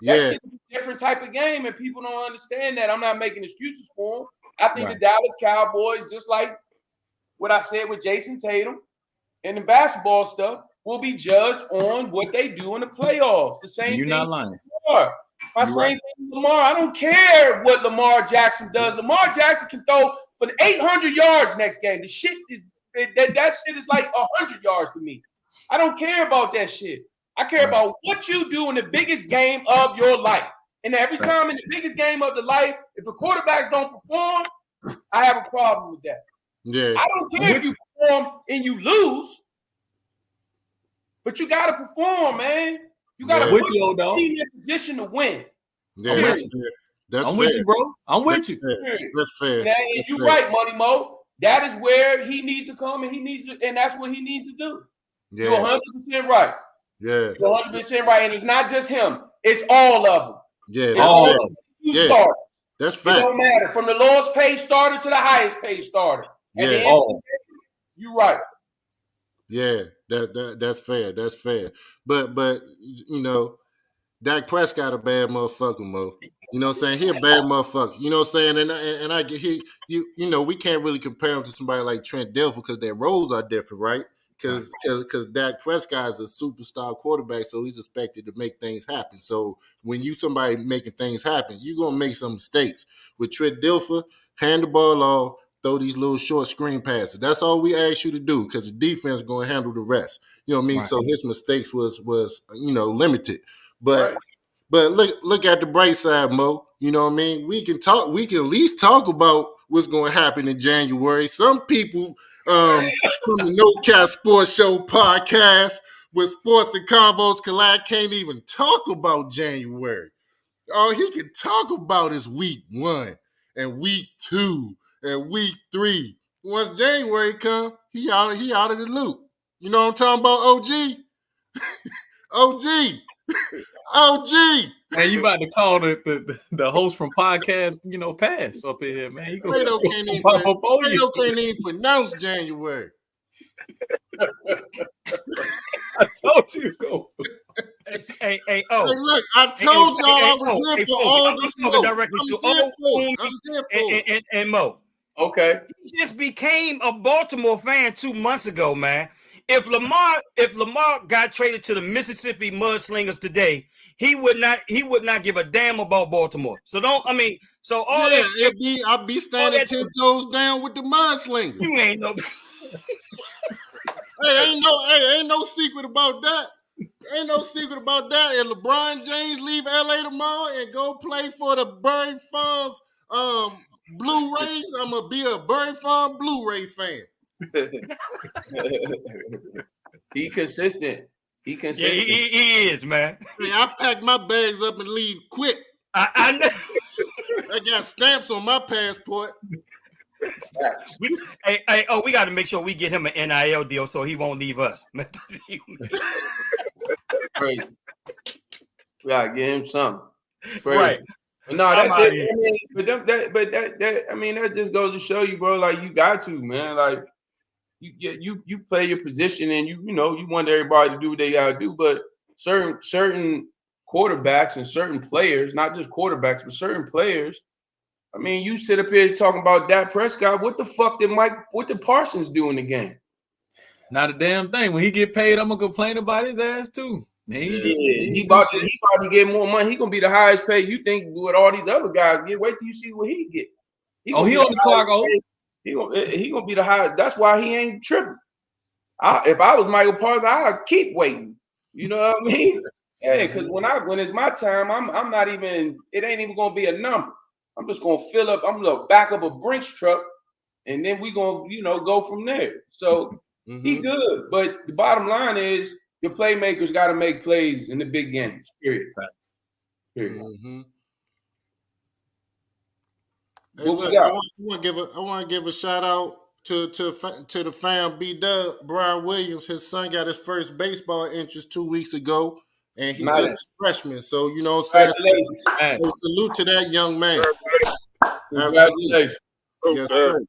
[SPEAKER 4] That's a different type of game, and people don't understand that. I'm not making excuses for them. I think the Dallas Cowboys, just like what I said with Jason Tatum and the basketball stuff, will be judged on what they do in the playoffs. The same thing.
[SPEAKER 2] You're not lying.
[SPEAKER 4] Thing with Lamar. I don't care what Lamar Jackson does. Lamar Jackson can throw for 800 yards next game. The shit is that shit is like 100 yards to me. I don't care about that shit. I care about what you do in the biggest game of your life. And every time in the biggest game of the life, if the quarterbacks don't perform, I have a problem with that. I don't care if you perform and you lose, but you got to perform, man. You got to put your team in position to win.
[SPEAKER 2] I'm with you, bro. I'm with you.
[SPEAKER 1] That's fair.
[SPEAKER 4] And you're right, Money Mo. That is where he needs to come, and that's what he needs to do. You're 100% right. You're 100% right, and it's not just him; it's all of them.
[SPEAKER 1] All of
[SPEAKER 4] them.
[SPEAKER 1] That's fact.
[SPEAKER 4] It don't matter from the lowest paid starter to the highest paid starter. You're right.
[SPEAKER 1] Yeah, that's fair. That's fair. But Dak Prescott a bad motherfucker, Mo. You know what I'm saying? He a bad motherfucker. You know what I'm saying? And I get we can't really compare him to somebody like Trent Dilfer because their roles are different, right? Because Dak Prescott is a superstar quarterback, so he's expected to make things happen. So when you somebody making things happen, you're gonna make some mistakes. With Trent Dilfer, hand the ball off, throw these little short screen passes. That's all we ask you to do because the defense is gonna handle the rest. You know what I mean? Right. So his mistakes was limited. But look at the bright side, Mo. You know what I mean? We can at least talk about what's gonna happen in January. Some people from the No Cap Sports Show podcast with Sports and Convos Collide can't even talk about January. All he can talk about is week 1 and week 2 and week 3 Once January come, he out of the loop. You know what I'm talking about, OG? OG.
[SPEAKER 2] Man, you about to call the host from podcast, pass up in here, man.
[SPEAKER 1] Plato can't even pronounce January.
[SPEAKER 2] I told you go.
[SPEAKER 1] Hey, look, I told y'all I was here for all the smoke.
[SPEAKER 5] I'm here for and Mo.
[SPEAKER 4] Okay.
[SPEAKER 5] He just became a Baltimore fan 2 months ago, man. If Lamar got traded to the Mississippi Mudslingers today, he would not give a damn about Baltimore. So
[SPEAKER 1] I'll be standing 10 toes down with the Mudslingers.
[SPEAKER 5] You ain't no.
[SPEAKER 1] Ain't no secret about that. Ain't no secret about that. If LeBron James leave LA tomorrow and go play for the Bird Farms Blu-rays, I'm gonna be a Bird Farm Blu-ray fan.
[SPEAKER 4] He consistent.
[SPEAKER 5] Yeah, he is, man.
[SPEAKER 1] Hey, I pack my bags up and leave quick.
[SPEAKER 5] I know.
[SPEAKER 1] I got stamps on my passport.
[SPEAKER 5] We got to make sure we get him an NIL deal so he won't leave us.
[SPEAKER 4] Crazy. We gotta get him something. Crazy.
[SPEAKER 5] Right.
[SPEAKER 4] But no, that's it. I mean, that just goes to show you, bro. Like, you got to, man. Like, you play your position, and you want everybody to do what they gotta do. But certain quarterbacks and certain players, not just quarterbacks, but certain players. I mean, you sit up here talking about Dak Prescott. What the fuck did Parsons do in the game?
[SPEAKER 2] Not a damn thing. When he get paid, I'm gonna complain about his ass too.
[SPEAKER 4] He about to get more money. He gonna be the highest paid. You think what all these other guys get? Wait till you see what he get.
[SPEAKER 2] He on the clock.
[SPEAKER 4] He gonna be the highest. That's why he ain't tripping. If I was Michael Parsons, I'd keep waiting. You know what I mean? Yeah, because when it's my time, I'm not even. It ain't even gonna be a number. I'm just gonna fill up. I'm gonna back up a Brinks truck, and then we gonna go from there. So he good, but the bottom line is your playmakers got to make plays in the big games. Period.
[SPEAKER 1] Mm-hmm. Hey,
[SPEAKER 4] What
[SPEAKER 1] look,
[SPEAKER 4] we got?
[SPEAKER 1] I want to give a shout out to the fam B-Dub, Brian Williams. His son got his first baseball interest 2 weeks ago, and he's just a freshman. So salute to that young man.
[SPEAKER 4] Congratulations.
[SPEAKER 1] Yes, sir.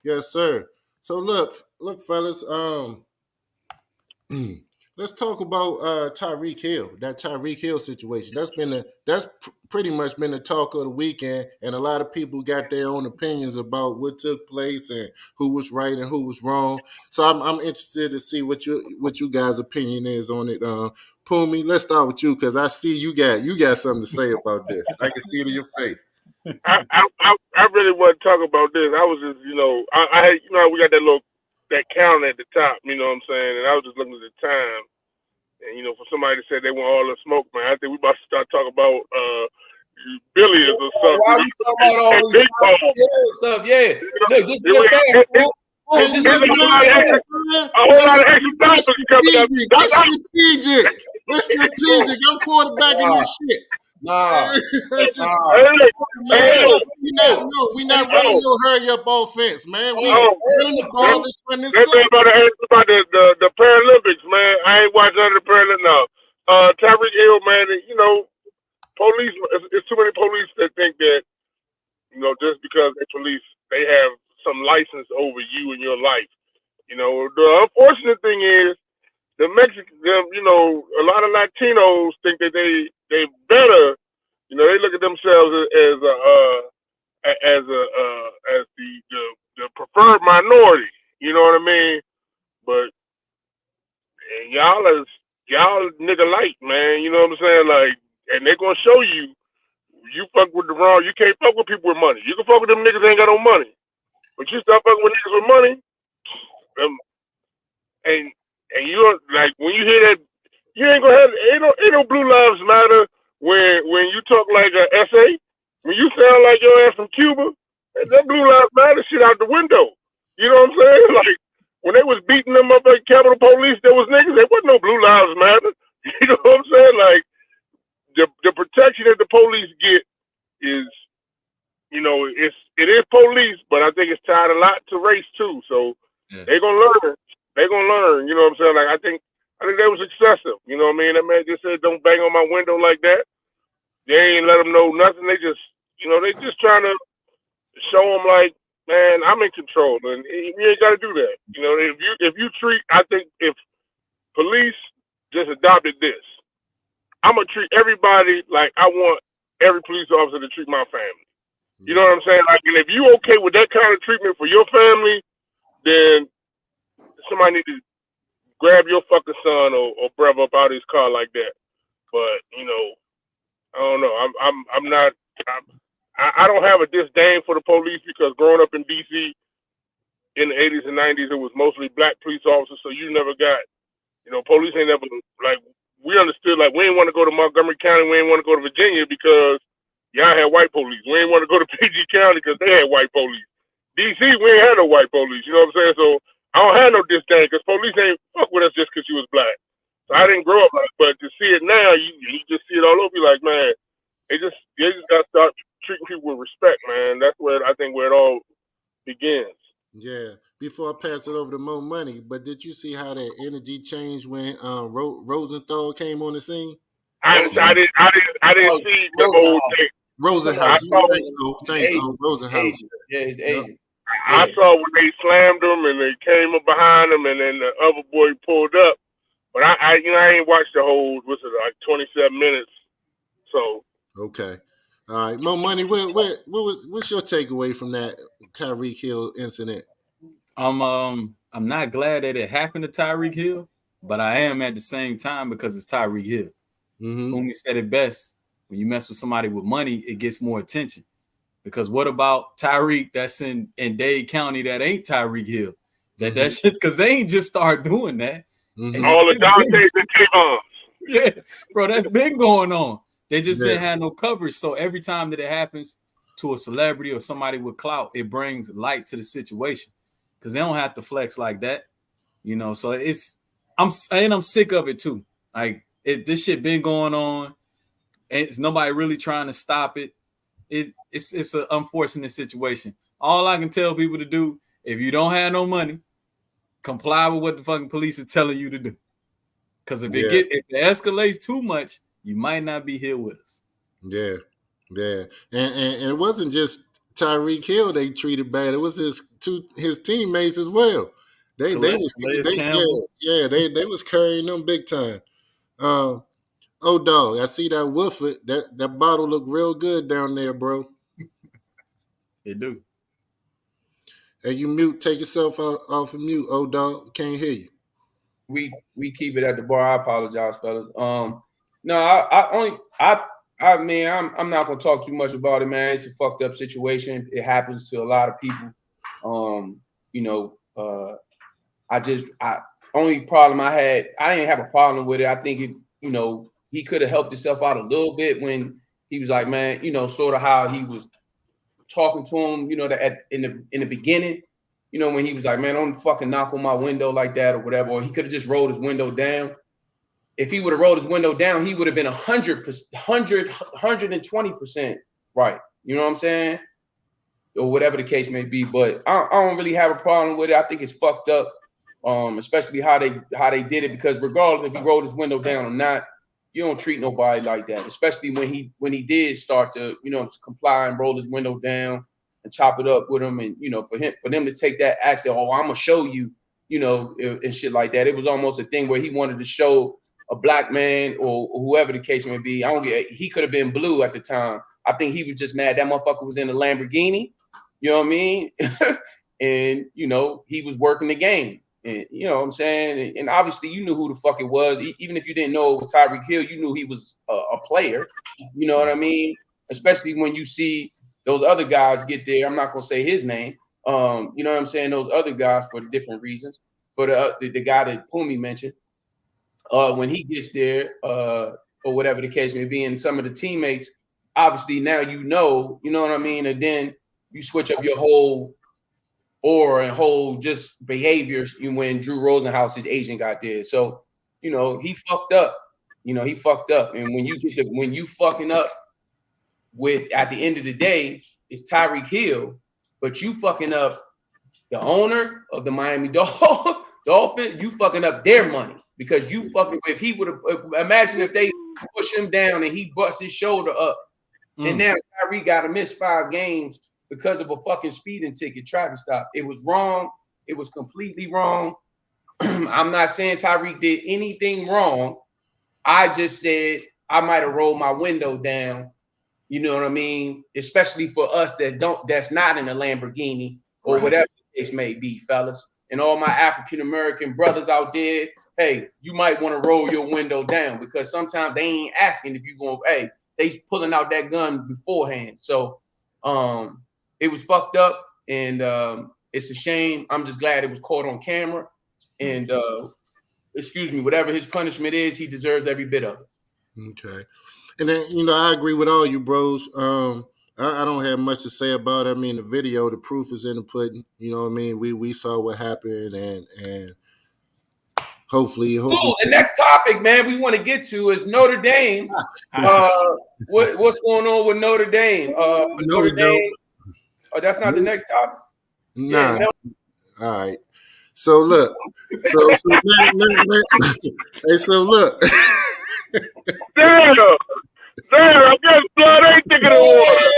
[SPEAKER 1] Yes, sir. So look, fellas. Let's talk about Tyreek Hill. That Tyreek Hill situation. That's pretty much been the talk of the weekend, and a lot of people got their own opinions about what took place and who was right and who was wrong. So I'm interested to see what you guys' opinion is on it. Pumi, let's start with you because I see you got something to say about this. I can see it in your face.
[SPEAKER 3] I really wasn't talking about this. I was just, I we got that counter at the top, you know what I'm saying? And I was just looking at the time. And, for somebody to say they want all the smoke, man, I think we about to start talking about billions or something.
[SPEAKER 4] Why we talking about all these stuff? Yeah. Look, just get back, bro.
[SPEAKER 3] A whole lot of extra topics coming up.
[SPEAKER 1] It's strategic. I'm quarterbacking this shit.
[SPEAKER 4] Nah.
[SPEAKER 1] We not running no hurry up offense, man. We running the ball. Let's run this
[SPEAKER 3] clock. About the Paralympics, man. I ain't watching none of the Paralympics now. Tyreek Hill, man. Police. It's too many police that think that just because they're police, they have some license over you and your life. The unfortunate thing is the Mexicans, a lot of Latinos think that they better, they look at themselves as the preferred minority. You know what I mean? But y'all nigga light, man. You know what I'm saying? Like, and they're gonna show you fuck with the wrong. You can't fuck with people with money. You can fuck with them niggas that ain't got no money, but you start fucking with niggas with money, and you're like, when you hear that, you ain't gonna have ain't no Blue Lives Matter when you talk like an essay. When you sound like your ass from Cuba, that Blue Lives Matter shit out the window. You know what I'm saying? Like, when they was beating them up at Capitol Police, there was niggas. There wasn't no Blue Lives Matter. You know what I'm saying? Like, the protection that the police get is, it is police, but I think think it's tied a lot to race too. So they're gonna learn. They're gonna learn. You know what I'm saying? Like I think that was excessive. You know what I mean? That man just said, "Don't bang on my window like that." They ain't let them know nothing. They just, they just trying to show them like, man, I'm in control, and you ain't got to do that. If you treat, I think if police just adopted this, I'm gonna treat everybody like I want every police officer to treat my family. You know what I'm saying? Like, and if you okay with that kind of treatment for your family, then somebody need to grab your fucking son or brother up out of his car like that. But I don't know. I'm not. I don't have a disdain for the police because growing up in D.C. in the 80s and 90s, it was mostly black police officers. So you never got, police ain't never like. We understood like we ain't want to go to Montgomery County, we ain't want to go to Virginia because y'all had white police. We ain't want to go to PG County because they had white police. DC, we ain't had no white police. You know what I'm saying? So I don't have no disdain because police ain't fuck with us just because you was black. So I didn't grow up like, but to see it now, you just see it all over. You like, man, they just got to start treating people with respect, man. That's where I think where it all begins.
[SPEAKER 1] Yeah. Before I pass it over to Mo Money, but did you see how that energy changed when Rosenthal came on the scene?
[SPEAKER 3] I didn't see the whole thing.
[SPEAKER 1] Rosenhaus. Thanks, Rosenhaus.
[SPEAKER 4] Yeah, he's Asian.
[SPEAKER 3] I saw when they slammed him and they came up behind him and then the other boy pulled up. But I ain't watched the whole, like 27 minutes. So.
[SPEAKER 1] Okay. All right. Mo Money, what's your takeaway from that Tyreek Hill incident?
[SPEAKER 2] I'm not glad that it happened to Tyreek Hill, but I am at the same time because it's Tyreek Hill.
[SPEAKER 1] Mm-hmm.
[SPEAKER 2] Whom said it best. When you mess with somebody with money, it gets more attention. Because what about Tyreek that's in Dade County that ain't Tyreek Hill? That shit, because they ain't just start doing that.
[SPEAKER 3] Mm-hmm. All the Dantes and Kayvons.
[SPEAKER 2] Yeah, bro, that's been going on. They just didn't have no coverage. So every time that it happens to a celebrity or somebody with clout, it brings light to the situation. Because they don't have to flex like that. So I'm sick of it too. Like this shit been going on. And it's nobody really trying to stop it. It's an unfortunate situation. All I can tell people to do, if you don't have no money, comply with what the fucking police is telling you to do. Because if it escalates too much, you might not be here with us.
[SPEAKER 1] Yeah. And it wasn't just Tyreek Hill they treated bad. It was his teammates as well. They was carrying them big time. Oh dog, I see that Wooford. That bottle look real good down there, bro.
[SPEAKER 2] It do.
[SPEAKER 1] Hey, you take yourself off of mute. Oh dog, can't hear you.
[SPEAKER 4] We keep it at the bar. I apologize, fellas. No, I'm not gonna talk too much about it, man. It's a fucked up situation. It happens to a lot of people. Only problem I didn't have a problem with it. I think he could have helped himself out a little bit when he was like, man, sort of how he was talking to him, in the beginning, when he was like, man, don't fucking knock on my window like that or whatever. Or he could have just rolled his window down. If he would have rolled his window down, he would have been 120% right. You know what I'm saying? Or whatever the case may be. But I don't really have a problem with it. I think it's fucked up, especially how they did it, because regardless if he rolled his window down or not, you don't treat nobody like that. Especially when he did start to comply and roll his window down and chop it up with him, and for them to take that action. Oh, I'm gonna show you, and shit like that. It was almost a thing where he wanted to show a black man or whoever the case may be. He could have been blue at the time. I think he was just mad that motherfucker was in a Lamborghini. You know what I mean? And he was working the game. And you know what I'm saying? And obviously you knew who the fuck it was. Even if you didn't know it was Tyreek Hill, you knew he was a player. You know what I mean? Especially when you see those other guys get there. I'm not gonna say his name. You know what I'm saying? Those other guys for different reasons. But the guy that Pumi mentioned, when he gets there, or whatever the case may be, and some of the teammates, obviously now you know what I mean? And then you switch up your whole aura and whole just behaviors when Drew Rosenhaus's agent got there. So, he fucked up. He fucked up. And when you fucking up with, at the end of the day, it's Tyreek Hill, but you fucking up the owner of the Miami Dolphins. You fucking up their money because you fucking. If he would have, imagine if they push him down and he busts his shoulder up, and now Tyreek got to miss 5 games because of a fucking speeding ticket, traffic stop. It was wrong. It was completely wrong. I'm not saying Tyreek did anything wrong. I just said I might have rolled my window down. You know what I mean? Especially for us that's not in a Lamborghini or whatever the case may be, fellas. And all my African American brothers out there, hey, you might want to roll your window down because sometimes they ain't asking if you going, hey, they pulling out that gun beforehand. So it was fucked up, and it's a shame. I'm just glad it was caught on camera. And excuse me, whatever his punishment is, he deserves every bit of it.
[SPEAKER 1] Okay. And then, I agree with all you bros. I don't have much to say about it. I mean, the video, the proof is in the pudding. You know what I mean? We saw what happened, and hopefully.
[SPEAKER 4] Cool. The next topic, man, we want to get to is Notre Dame. What's going on with Notre Dame? Notre Dame. Oh, that's not the next topic.
[SPEAKER 1] Nah. Yeah, all right. So look. So look.
[SPEAKER 3] Damn, I guess blood ain't thinking of water.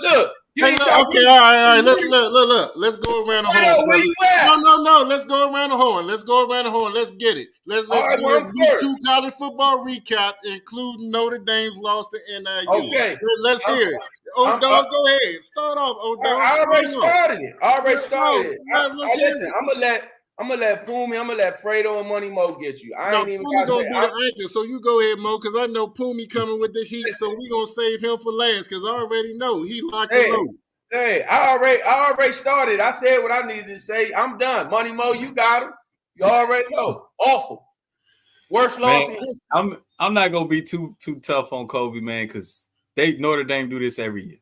[SPEAKER 4] Look.
[SPEAKER 1] Okay, all right. Let's go around the horn.
[SPEAKER 4] Where you at?
[SPEAKER 1] No. Let's go around the horn. Let's get it. Let's do this 2 college football recap, including Notre Dame's loss to NIU.
[SPEAKER 4] Okay.
[SPEAKER 1] Let's hear it. Dog, go ahead. Start off, Dog.
[SPEAKER 4] I already started it. Listen, I'm gonna let Pumi, I'm gonna let Fredo and Money Mo get you.
[SPEAKER 1] Pumi gonna be the anchor, so you go ahead, Mo, because I know Pumi coming with the heat, so we gonna save him for last, because I already know he locked and loaded.
[SPEAKER 4] Hey, I already started. I said what I needed to say. I'm done. Money Mo, you got him. You already know. Awful. Worst loss in history.
[SPEAKER 2] I'm not gonna be too tough on Kobe, man, because Notre Dame do this every year.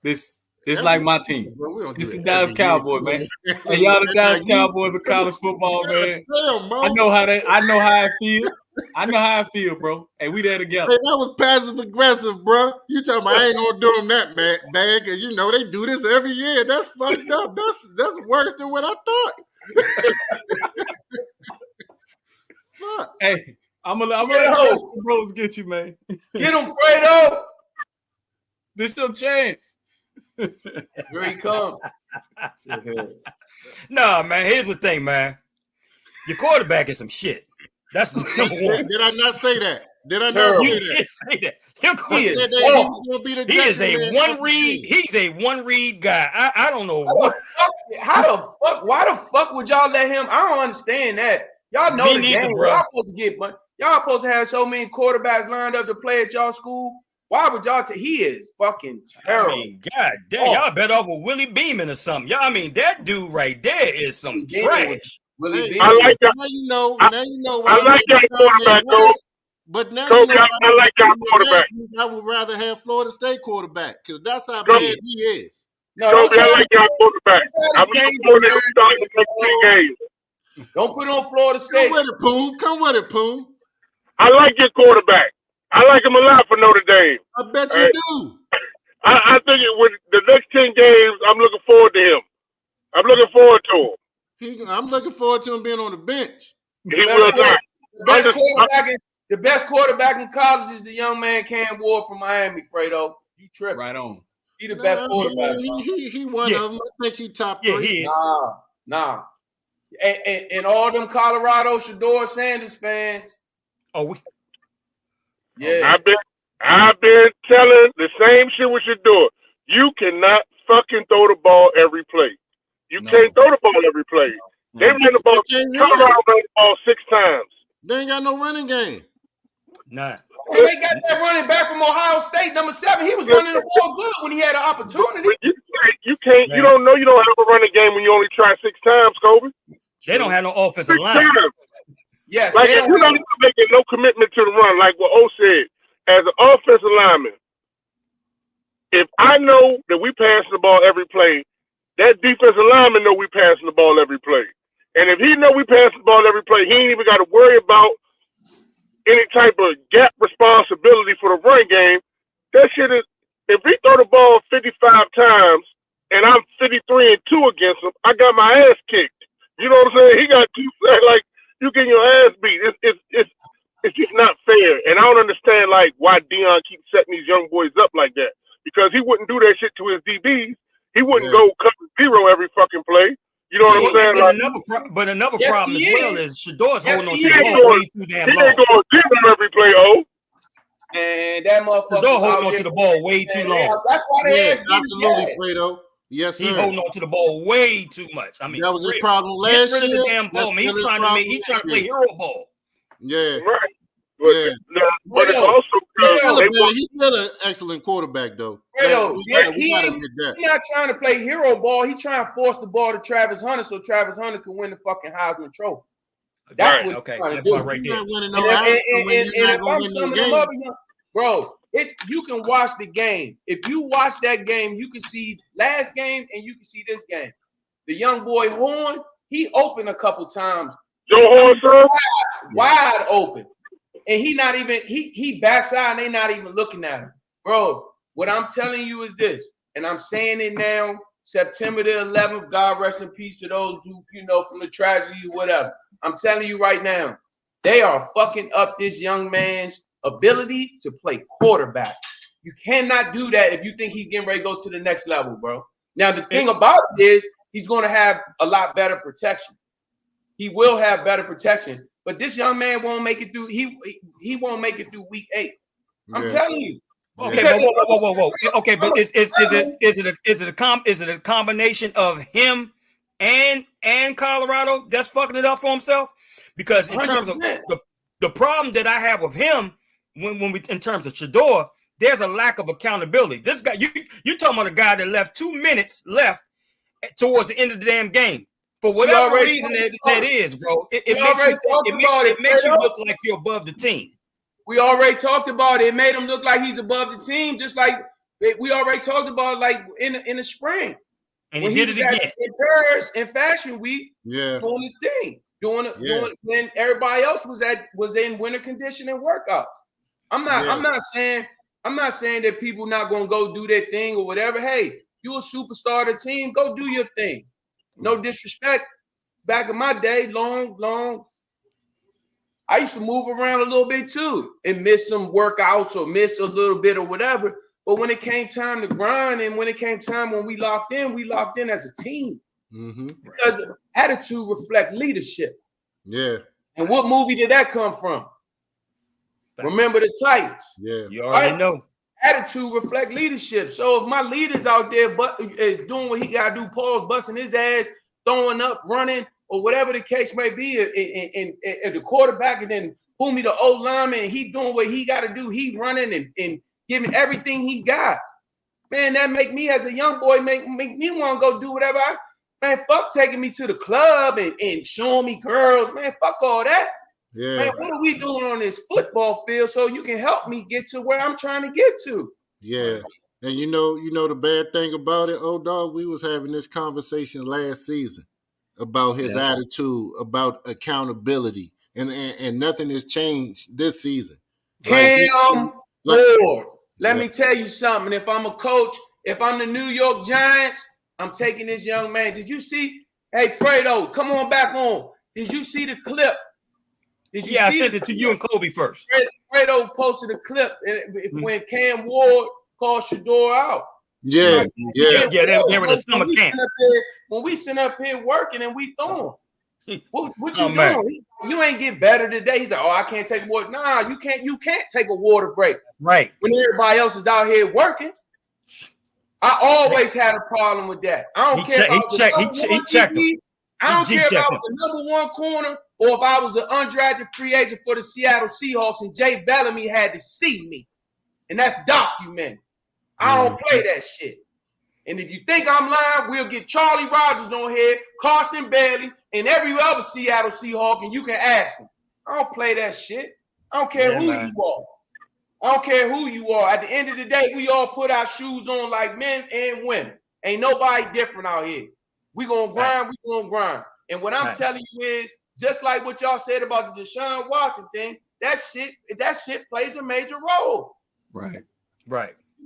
[SPEAKER 2] This like my team. It's the Dallas Cowboys, man. And y'all the Dallas Cowboys of college football, man. I know how I feel. I know how I feel, bro. And we there together.
[SPEAKER 1] Hey, that was passive aggressive, bro. You talking about I ain't gonna do them that bad because they do this every year. That's fucked up. That's worse than what I thought. Fuck.
[SPEAKER 2] Hey, I'm gonna let the bros get you, man.
[SPEAKER 4] Get him, Fredo.
[SPEAKER 2] This your chance.
[SPEAKER 4] Here he come.
[SPEAKER 5] No, man. Here's the thing, man. Your quarterback is some shit. That's number one.
[SPEAKER 1] Did I not say that? Did I not say that? He is
[SPEAKER 5] a one read. He's a one read guy. I don't know what.
[SPEAKER 4] How the fuck? Why the fuck would y'all let him? I don't understand that. Y'all know the game. Y'all supposed to get money. Y'all supposed to have so many quarterbacks lined up to play at y'all school. Why would y'all he is fucking terrible.
[SPEAKER 5] I mean, god damn, y'all better off with Willie Beeman or something. Y'all, I mean, that dude right there is some trash.
[SPEAKER 3] I like that.
[SPEAKER 1] Now you know.
[SPEAKER 3] I like that quarterback, though.
[SPEAKER 1] But now
[SPEAKER 3] Kobe, I like that quarterback.
[SPEAKER 1] I would rather have Florida State quarterback because that's how bad he is.
[SPEAKER 3] Kobe, I like that quarterback. I'm looking forward to starting the next 3 games.
[SPEAKER 4] Don't put on Florida State.
[SPEAKER 1] Come with it, Poom.
[SPEAKER 3] I like your quarterback. I like him a lot for Notre Dame.
[SPEAKER 1] I bet you do.
[SPEAKER 3] I think with the next 10 games, I'm looking forward to him. I'm looking forward to him.
[SPEAKER 1] I'm looking forward to him being on the bench.
[SPEAKER 3] He will not.
[SPEAKER 4] The best quarterback in college is the young man Cam Ward from Miami, Fredo. You tripping.
[SPEAKER 2] Right on.
[SPEAKER 4] He the best quarterback.
[SPEAKER 1] He one of them. I think he top 3.
[SPEAKER 5] He is.
[SPEAKER 4] Nah. And all them Colorado Shedur Sanders fans.
[SPEAKER 5] Oh,
[SPEAKER 4] yeah.
[SPEAKER 3] I've been telling the same shit with Shedur. You cannot fucking throw the ball every play. You can't throw the ball every play. They ran the ball. Colorado ran the ball 6 times.
[SPEAKER 1] They ain't got no running game.
[SPEAKER 5] Nah.
[SPEAKER 4] Well, they got that running back from Ohio State, number 7. He was running the ball good when he had an opportunity.
[SPEAKER 3] You can't. Man. You don't know you don't have a running game when you only try 6 times, Kobe.
[SPEAKER 5] They don't have no offensive line.
[SPEAKER 4] Yes,
[SPEAKER 3] like if you're not making no commitment to the run, like what O said, as an offensive lineman, if I know that we pass the ball every play, that defensive lineman know we passing the ball every play. And if he know we pass the ball every play, he ain't even got to worry about any type of gap responsibility for the run game. That shit is if he throw the ball 55 times and I'm 53-2 against him, I got my ass kicked. You know what I'm saying? He got 2 sacks. Like, you getting your ass beat. It's just not fair. And I don't understand, like, why Deion keeps setting these young boys up like that. Because he wouldn't do that shit to his DBs. He wouldn't go cover 0 every fucking play. You know what I'm saying?
[SPEAKER 5] But another problem as well is Shedur's holding on to the
[SPEAKER 3] ball
[SPEAKER 5] ball way too damn long.
[SPEAKER 3] He ain't going 0 every play,
[SPEAKER 4] And that motherfucker
[SPEAKER 5] Shedur's holding on to the ball way too long.
[SPEAKER 4] That's why they asked
[SPEAKER 1] absolutely, Fredo. Yes, sir.
[SPEAKER 5] He's holding on to the ball way too much. I mean,
[SPEAKER 1] that was his problem last year.
[SPEAKER 5] Get rid of the damn ball. He's trying to play hero ball.
[SPEAKER 1] Yeah.
[SPEAKER 3] Right.
[SPEAKER 1] But
[SPEAKER 3] it's also
[SPEAKER 1] he's still an excellent quarterback, though.
[SPEAKER 4] He's not trying to play hero ball. He's trying to force the ball to Travis Hunter so Travis Hunter can win the fucking Heisman Trophy. That's what he's trying to do.
[SPEAKER 5] Right
[SPEAKER 4] there. Bro, you can watch the game. If you watch that game, you can see last game and you can see this game. The young boy Horn, he opened a couple times.
[SPEAKER 3] Joe Horn, sir?
[SPEAKER 4] Wide open. And he backside and they not even looking at him. Bro, what I'm telling you is this, and I'm saying it now, September the 11th, God rest in peace to those who, from the tragedy or whatever. I'm telling you right now, they are fucking up this young man's ability to play quarterback. You cannot do that if you think he's getting ready to go to the next level, bro. Now, the thing about it is he's going to have a lot better protection. He will have better protection. But this young man won't make it through. He won't make it through week 8. I'm telling you.
[SPEAKER 5] Okay, whoa. Okay, but is it a combination of him and Colorado that's fucking it up for himself? Because in 100%. Terms of the problem that I have with him when we in terms of Shedur, there's a lack of accountability. This guy, you talking about a guy that left 2 minutes left towards the end of the damn game. For whatever reason that is, bro, it makes you look like you're above the team.
[SPEAKER 4] We already talked about it. It made him look like he's above the team, just like we already talked about it, like in the spring.
[SPEAKER 5] And he did it again.
[SPEAKER 4] In Paris, in Fashion Week, doing the thing, doing when everybody else was in winter conditioning workout. I'm not saying that people not gonna go do their thing or whatever. Hey, you a superstar of the team, go do your thing. No disrespect. Back in my day, long, I used to move around a little bit too and miss some workouts or miss a little bit or whatever. But when it came time to grind and when it came time when we locked in as a team. Mm-hmm. Because attitude reflects leadership.
[SPEAKER 1] Yeah.
[SPEAKER 4] And what movie did that come from? Remember the Titans.
[SPEAKER 1] Yeah.
[SPEAKER 5] You already know.
[SPEAKER 4] Attitude reflect leadership. So if my leader's out there doing what he gotta do, Paul's busting his ass, throwing up, running, or whatever the case may be, and the quarterback, and then Boomy, the old lineman, and he doing what he gotta do, he running and giving everything he got. Man, that make me as a young boy make me want to go do whatever. Fuck taking me to the club and showing me girls. Man, fuck all that.
[SPEAKER 1] Yeah.
[SPEAKER 4] Man, what are we doing on this football field so you can help me get to where I'm trying to get to?
[SPEAKER 1] Yeah. And you know the bad thing about it, old dog, we was having this conversation last season about his attitude, about accountability, and nothing has changed this season.
[SPEAKER 4] Lord, let me tell you something. If I'm a coach, if I'm the New York Giants, I'm taking this young man. Did you see? Hey, Fredo, come on back on. Did you see the clip?
[SPEAKER 5] I sent it to you and Kobe first.
[SPEAKER 4] Fredo posted a clip when Cam Ward called Shedur out.
[SPEAKER 1] Yeah.
[SPEAKER 5] They're in the summer camp.
[SPEAKER 4] When we sit up here working and we throwing, what you doing? You ain't get better today. He's like, I can't take a water. Nah, you can't take a water break.
[SPEAKER 5] Right.
[SPEAKER 4] When everybody else is out here working. I always had a problem with that. I don't care about
[SPEAKER 5] he checked him.
[SPEAKER 4] I don't care if I was the number one corner or if I was an undrafted free agent for the Seattle Seahawks and Jay Bellamy had to see me. And that's documented. I don't play that shit. And if you think I'm lying, we'll get Charlie Rogers on here, Carson Bailey, and every other Seattle Seahawk, and you can ask them. I don't play that shit. I don't care who you are. I don't care who you are. At the end of the day, we all put our shoes on like men and women. Ain't nobody different out here. We gonna grind. And what I'm telling you is, just like what y'all said about the DeShaun Watson thing, that shit plays a major role.
[SPEAKER 1] Right.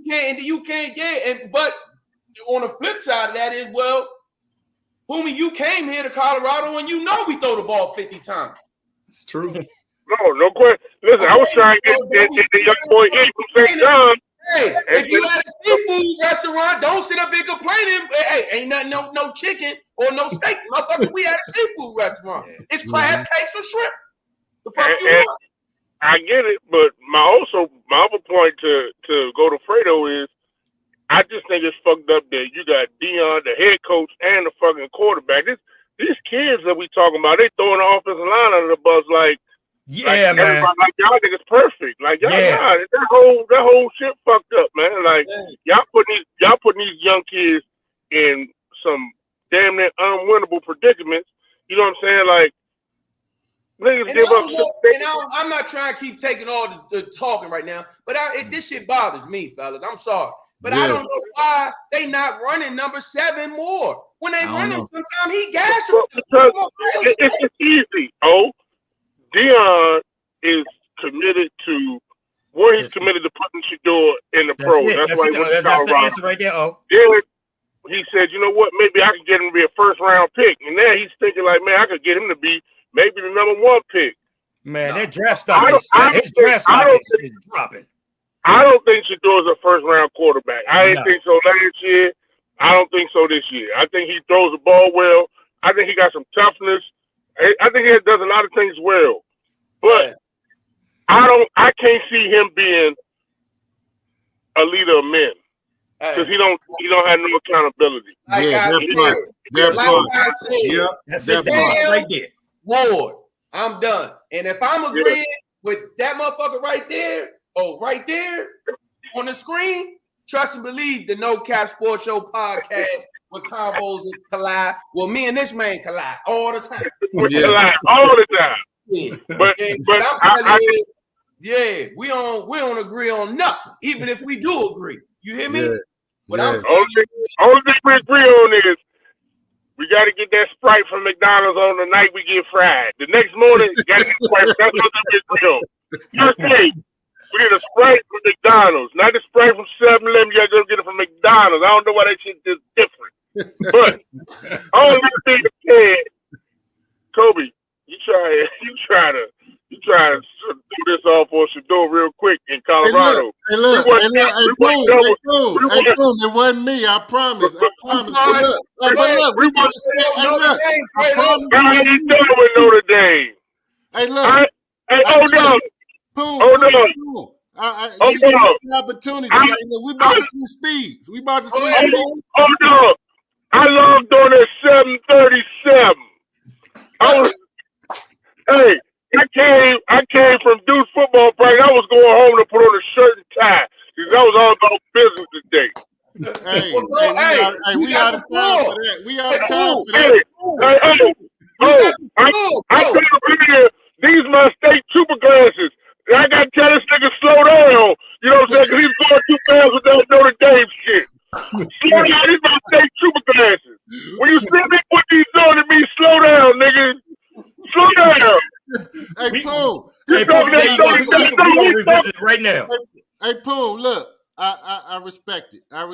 [SPEAKER 4] You can't get. But on the flip side of that is, well, homie, you came here to Colorado and you know we throw the ball 50 times.
[SPEAKER 2] It's true.
[SPEAKER 3] No question. Listen, okay. I was trying to get the young boy in from St. John.
[SPEAKER 4] Hey, if you at a seafood restaurant, don't sit up here complaining. Hey, ain't nothing, no chicken or no steak, motherfucker. We at a seafood restaurant. It's crab cakes or shrimp. The fuck you want?
[SPEAKER 3] I get it, but my other point to go to Fredo is, I just think it's fucked up that you got Deion, the head coach, and the fucking quarterback. These kids that we talking about, they throwing the offensive line under the bus like.
[SPEAKER 5] Yeah,
[SPEAKER 3] like,
[SPEAKER 5] man.
[SPEAKER 3] Like y'all think it's perfect. Like y'all, that whole shit fucked up, man. Like y'all putting these young kids in some damn near unwinnable predicaments. You know what I'm saying? Like niggas give up.
[SPEAKER 4] I'm not trying to keep taking all the talking right now, but this shit bothers me, fellas. I'm sorry, but I don't know why they not running number 7 more. When they run him, sometimes he gash them.
[SPEAKER 3] It's easy. Deion is committed to he's committed to putting Shedur in the pros. That's why he went to Colorado.
[SPEAKER 5] That's the answer right there.
[SPEAKER 3] Then he said, you know what? Maybe I could get him to be a first-round pick. And now he's thinking like, man, I could get him to be maybe the number 1 pick.
[SPEAKER 5] Man, that draft stock is dropping.
[SPEAKER 3] I don't think Shedur is a first-round quarterback. I didn't think so last year. I don't think so this year. I think he throws the ball well. I think he got some toughness. I think he does a lot of things well. But I can't see him being a leader of men because he don't have no accountability.
[SPEAKER 5] That's it. Right there.
[SPEAKER 4] Lord, I'm done. And if I'm agreeing with that motherfucker right there on the screen, trust and believe the No Cap Sports Show podcast with combos and collide. Well, me and this man collide all the time.
[SPEAKER 3] Collide all the time.
[SPEAKER 4] Yeah. But I'm telling you, we don't agree on nothing, even if we do agree. You hear me? But only thing we agree on is we got to get that Sprite from McDonald's on the night we get fried. The next morning, you got to get Sprite. That's what we agree on. First thing, we get a Sprite from McDonald's, not the Sprite from 7-Eleven. You got to go get it from McDonald's. I don't know why that shit is different. But only thing is, Kobe, you try to do this all for Shedur real quick in Colorado.
[SPEAKER 1] Hey, look, it wasn't me. I promise. But look, we want to say, I promise.
[SPEAKER 3] How you doing with Notre Dame?
[SPEAKER 1] Hey, look.
[SPEAKER 3] Hold on.
[SPEAKER 1] Give you an opportunity. We about to see speeds.
[SPEAKER 3] Hold on. I logged on at 7:37. Hey, I came from Deuce football practice. I was going home to put on a shirt and tie because I was all about business today.
[SPEAKER 1] We out of time for that. We out of time for that.
[SPEAKER 3] I come up here. These my state trooper glasses. I got to tell this nigga slow down. You know what I'm saying? Because he's going too fast with that Notre Dame shit. Slow down. These my state trooper glasses. When you see me put these on, it means slow down, nigga. Slow down.
[SPEAKER 1] Hey, Poon.
[SPEAKER 5] We're gonna revisit it right now.
[SPEAKER 1] Hey, Poon, look. I respect it. I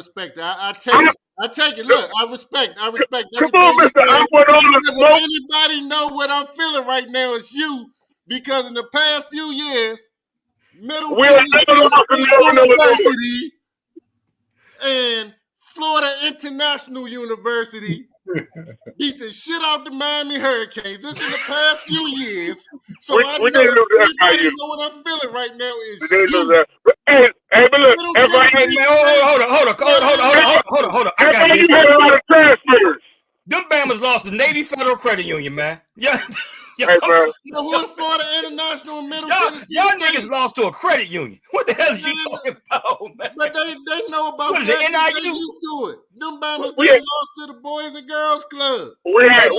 [SPEAKER 1] take it. Look, I respect.
[SPEAKER 3] Come on, Mr. I went on the smoke.
[SPEAKER 1] Anybody know what I'm feeling right now is you, because in the past few years, Middle Tennessee University and Florida International University beat the shit out the Miami Hurricanes. This in the past few years. So everybody know what I'm feeling right now is you.
[SPEAKER 3] Hey, but look, hold on. I got this. You had a lot of transfers.
[SPEAKER 5] Them Bama's lost to Navy Federal Credit Union, man. Yeah.
[SPEAKER 3] Hey, bro.
[SPEAKER 1] Who in Florida International and Middle Tennessee?
[SPEAKER 5] Y'all niggas lost to a credit union. What the hell are you talking about, man?
[SPEAKER 1] But they know about that. They used to it. Them Bama's lost to the Boys and Girls Club.
[SPEAKER 3] We had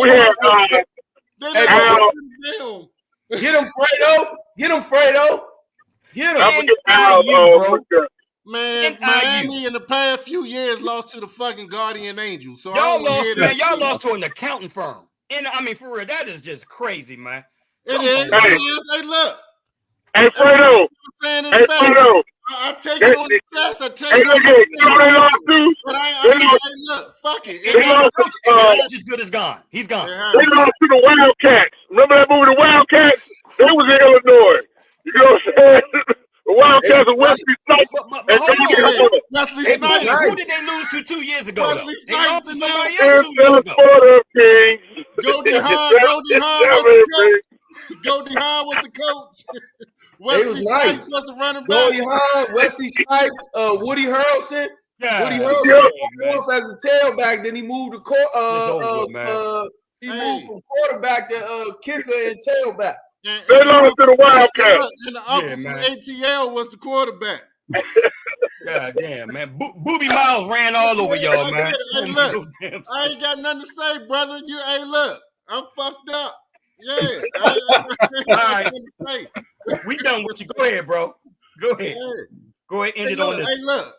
[SPEAKER 4] Get him, Fredo. Get him.
[SPEAKER 1] Bro. Man, Miami in the past few years lost to the fucking Guardian Angels. So
[SPEAKER 5] y'all lost to an accounting firm. And I mean, for real, that is just crazy, man.
[SPEAKER 1] It is. Hey, look.
[SPEAKER 3] Hey, Fredo.
[SPEAKER 1] I take it on the chest. I take it on the chest. But look, fuck it.
[SPEAKER 5] Coach is good as gone. He's gone.
[SPEAKER 3] They lost to the Wildcats. Remember that movie, The Wildcats? They was in Illinois. You know what I'm saying? The Wildcats of Wesley Snipes.
[SPEAKER 1] Wesley Snipes.
[SPEAKER 5] Who did they lose to 2 years ago?
[SPEAKER 1] Wesley Snipes and
[SPEAKER 5] somebody else 2 years ago.
[SPEAKER 1] Goldie Hawn was the coach. Wesley Snipes was the running back.
[SPEAKER 4] Goldie Hawn, Wesley Snipes, Woody Harrelson. Yeah. Woody Harrelson started off as a tailback, then he moved to he moved from quarterback to kicker and tailback.
[SPEAKER 3] They lost to the Wildcats.
[SPEAKER 1] And the uncle from ATL was the quarterback.
[SPEAKER 5] God damn, man. Booby Miles ran all over y'all, man.
[SPEAKER 1] Hey, look, I ain't got nothing to say, brother. Look, I'm fucked up. Yeah.
[SPEAKER 5] All right. We done with you. Go ahead, bro. Go ahead. Go ahead, end it on this.
[SPEAKER 1] Hey, look.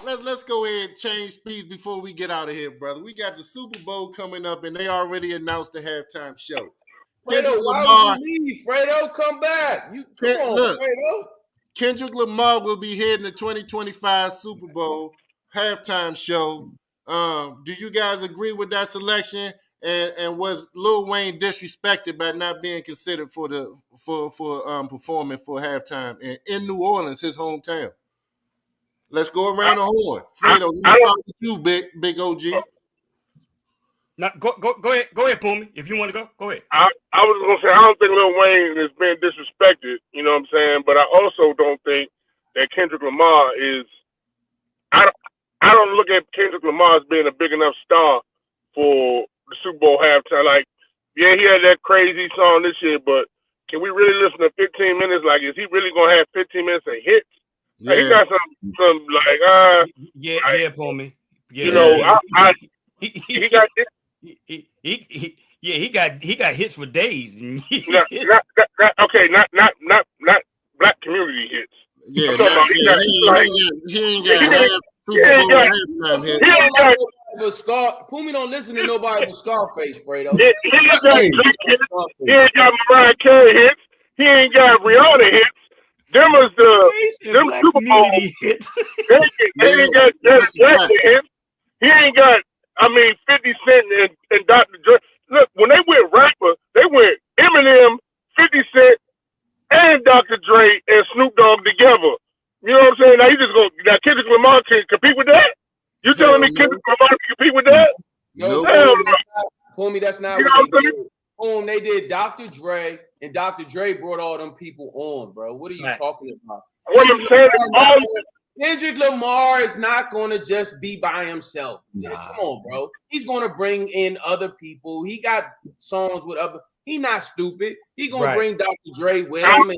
[SPEAKER 1] Let's go ahead and change speeds before we get out of here, brother. We got the Super Bowl coming up, and they already announced the halftime show.
[SPEAKER 4] Fredo, why would you leave? Fredo, come back. Fredo.
[SPEAKER 1] Kendrick Lamar will be heading the 2025 Super Bowl halftime show. Do you guys agree with that selection? And was LIl Wayne disrespected by not being considered for performing for halftime in New Orleans, his hometown? Let's go around the horn. Fredo, you big OG.
[SPEAKER 5] Now, go ahead, Pumi. If you want to go ahead.
[SPEAKER 3] I was gonna say I don't think LIl Wayne is being disrespected. You know what I'm saying? But I also don't think that Kendrick Lamar is. I don't look at Kendrick Lamar as being a big enough star for the Super Bowl halftime. Like, yeah, he had that crazy song this year, but can we really listen to 15 minutes? Like, is he really gonna have 15 minutes of hits? Yeah. Like, he got some like
[SPEAKER 5] yeah, Pumi. Yeah,
[SPEAKER 3] you know, he got.
[SPEAKER 5] He got hits for days.
[SPEAKER 3] not black community hits.
[SPEAKER 1] Yeah, he ain't got
[SPEAKER 4] Pumi don't listen to nobody but Scarface, Fredo.
[SPEAKER 3] He ain't got Mariah Carey hits. He ain't got Rihanna hits. Them Super Bowl hits. They ain't got Jackson hits. He ain't got. 50 Cent and Dr. Dre. Look, when they went rapper, they went Eminem, 50 Cent, and Dr. Dre and Snoop Dogg together. You know what I'm saying? Now Kendrick Lamar can compete with that? You telling me Kendrick Lamar can compete with that?
[SPEAKER 4] No, Pumi, that's not what they did. They did Dr. Dre, and Dr. Dre brought all them people on, bro. What are you talking about?
[SPEAKER 3] What I'm saying is
[SPEAKER 4] Kendrick Lamar is not going to just be by himself. Nah. Come on, bro. He's going to bring in other people. He got songs with other. He's not stupid. He's going to bring Dr. Dre with him.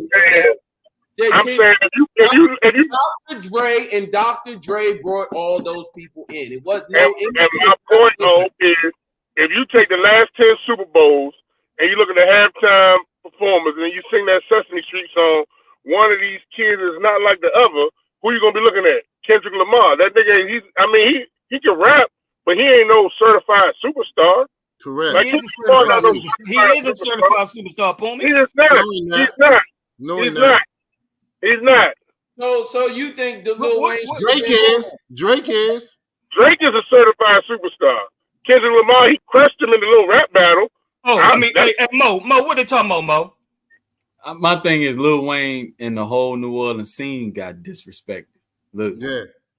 [SPEAKER 4] Dr. Dre and Dr. Dre brought all those people in. It was no.
[SPEAKER 3] And my point though is, if you take the last 10 Super Bowls and you look at the halftime performers and you sing that Sesame Street song, one of these kids is not like the other. Who you gonna be looking at? Kendrick Lamar. That nigga, he can rap, but he ain't no certified superstar.
[SPEAKER 1] Correct.
[SPEAKER 5] Like, he is a certified superstar, Pumi.
[SPEAKER 3] He is not. No, he's not.
[SPEAKER 4] So you think the Lil Wayne
[SPEAKER 1] Drake is
[SPEAKER 3] a certified superstar. Kendrick Lamar, he crushed him in the little rap battle.
[SPEAKER 5] Mo, what they talking about, Mo?
[SPEAKER 2] My thing is LIl Wayne and the whole New Orleans scene got disrespected. Look,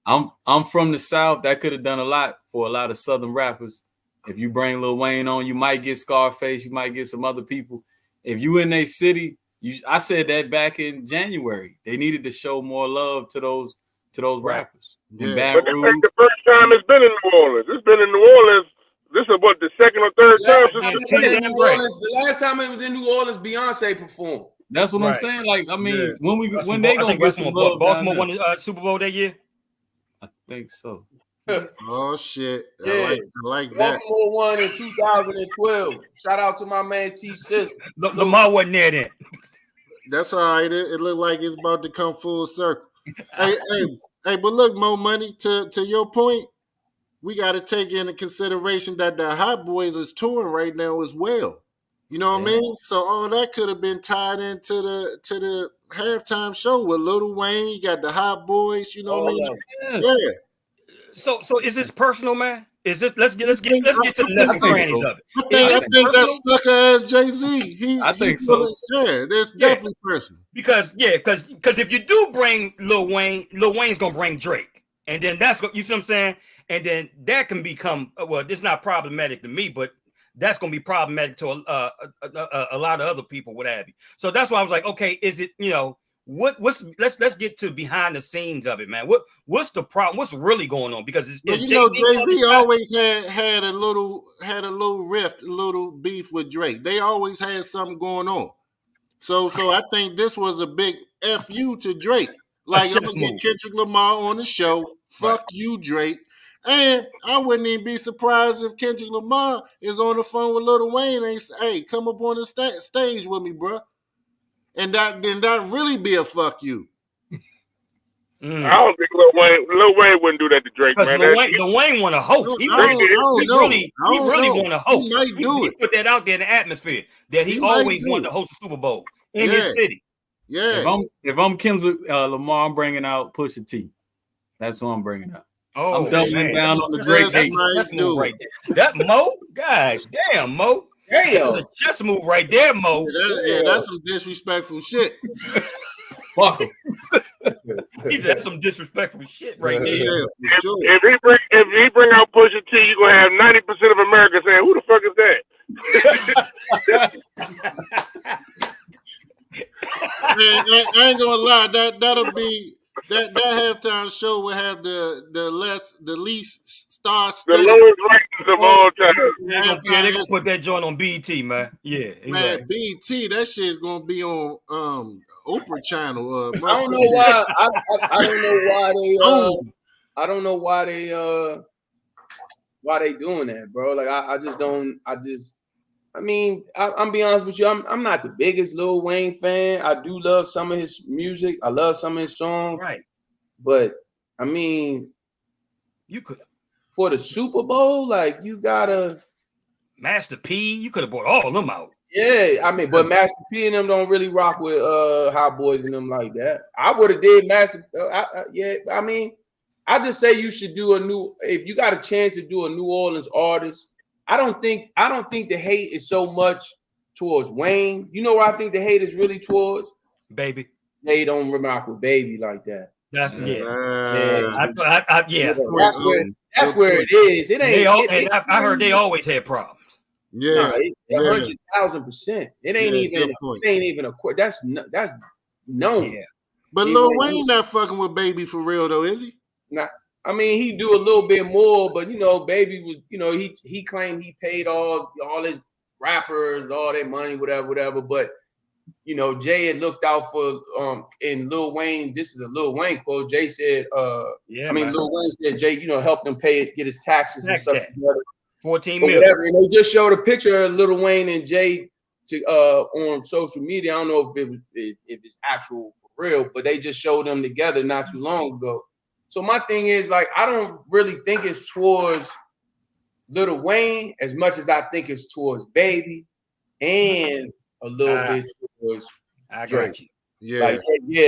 [SPEAKER 2] I'm from the South. That could have done a lot for a lot of Southern rappers. If you bring LIl Wayne on, you might get Scarface, you might get some other people. If you in a city, I said that back in January. They needed to show more love to those rappers.
[SPEAKER 3] Yeah. But this ain't the first time it's been in New Orleans. It's been in New Orleans. This is what, the second or third time since
[SPEAKER 4] the last time it was in New Orleans, Beyonce performed.
[SPEAKER 2] That's what I'm saying. Like, I mean, when they gonna get some love?
[SPEAKER 5] Baltimore won the Super Bowl that year.
[SPEAKER 2] I think so.
[SPEAKER 1] Oh shit! I like that.
[SPEAKER 4] Baltimore won in 2012. Shout out to my man T. Sizzle.
[SPEAKER 5] Lamar wasn't there then.
[SPEAKER 1] That's all right. It looked like it's about to come full circle. hey, but look, Mo Money. To your point, we got to take into consideration that the Hot Boys is touring right now as well. You know what I mean? So all that could have been tied into the halftime show with Lil Wayne. You got the Hot Boys. You know what I mean?
[SPEAKER 5] Yes.
[SPEAKER 1] Yeah.
[SPEAKER 5] So is this personal, man? Is this let's get to the nuts and crannies of it.
[SPEAKER 1] I think that's sucker ass Jay-Z.
[SPEAKER 2] I think so.
[SPEAKER 1] Yeah, that's definitely personal.
[SPEAKER 5] Because if you do bring Lil Wayne's gonna bring Drake, and then that's you see what I'm saying, and then that can become it's not problematic to me, but that's gonna be problematic to a lot of other people, what have you. So that's why I was like, okay, is it let's get to behind the scenes of it, man. What's the problem? What's really going on? Because
[SPEAKER 1] Jay-Z always had a little rift, a little beef with Drake. They always had something going on. So I think this was a big FU to Drake. Like, I'm gonna get Kendrick Lamar on the show. Fuck you, Drake. And I wouldn't even be surprised if Kendrick Lamar is on the phone with Lil Wayne and say, "Hey, come up on the stage with me, bro." And that really be a fuck you.
[SPEAKER 3] I don't think Lil Wayne wouldn't do that to Drake, man.
[SPEAKER 5] Lil Wayne want to host. He really want to host.
[SPEAKER 1] He might do it.
[SPEAKER 5] Put that out there in the atmosphere that he always wanted to host a Super Bowl in his city.
[SPEAKER 1] Yeah.
[SPEAKER 2] If I'm Kendrick Lamar, I'm bringing out Pusha T. That's what I'm bringing out.
[SPEAKER 5] Oh,
[SPEAKER 2] I'm doubling down on the Drake hate.
[SPEAKER 5] That's move right there. That Mo, guys, damn Mo. That's a chess move right there, Mo.
[SPEAKER 1] That's some disrespectful shit.
[SPEAKER 2] Fuck him.
[SPEAKER 5] He said that's some disrespectful shit right there.
[SPEAKER 1] Yeah,
[SPEAKER 3] if he bring out Pusha T, you're gonna have 90% of America saying, "Who the fuck is that?"
[SPEAKER 1] I ain't gonna lie, that'll be that halftime show will have the least star
[SPEAKER 3] the lowest rankings of all time.
[SPEAKER 5] They're gonna put that joint on BET, man. Yeah,
[SPEAKER 1] man, BET, that shit's gonna be on Oprah channel.
[SPEAKER 4] I don't know why. I don't know why they doing that, bro. Like I mean, I'm be honest with you. I'm not the biggest Lil Wayne fan. I do love some of his music. I love some of his songs.
[SPEAKER 5] Right.
[SPEAKER 4] But I mean,
[SPEAKER 5] you could
[SPEAKER 4] for the Super Bowl, like you gotta
[SPEAKER 5] Master P. You could have brought all of them out.
[SPEAKER 4] Yeah, I mean, but Master P and them don't really rock with Hot Boys and them like that. I would have did Master. I mean, I just say you should do if you got a chance to do a New Orleans artist. I don't think the hate is so much towards Wayne. You know what I think the hate is really towards?
[SPEAKER 5] Baby.
[SPEAKER 4] They don't rock with Baby like that.
[SPEAKER 5] That's
[SPEAKER 4] That's where it is. It ain't.
[SPEAKER 5] I heard they always had problems.
[SPEAKER 1] Yeah,
[SPEAKER 4] 100,000%. It ain't even a court. That's known.
[SPEAKER 5] Yeah.
[SPEAKER 1] But Lil Wayne not fucking with Baby for real though, is he?
[SPEAKER 4] Not. I mean, he do a little bit more, but Baby was, he claimed he paid all his rappers, all their money, whatever. But Jay had looked out for in Lil Wayne. This is a Lil Wayne quote. Jay said, Lil Wayne said Jay, helped him get his taxes and stuff together.
[SPEAKER 5] 14 million.
[SPEAKER 4] And they just showed a picture of Lil Wayne and Jay on social media. I don't know if it's actual for real, but they just showed them together not too long ago. So my thing is, like, I don't really think it's towards Lil Wayne as much as I think it's towards Baby and a little bit towards Drake.
[SPEAKER 1] Yeah.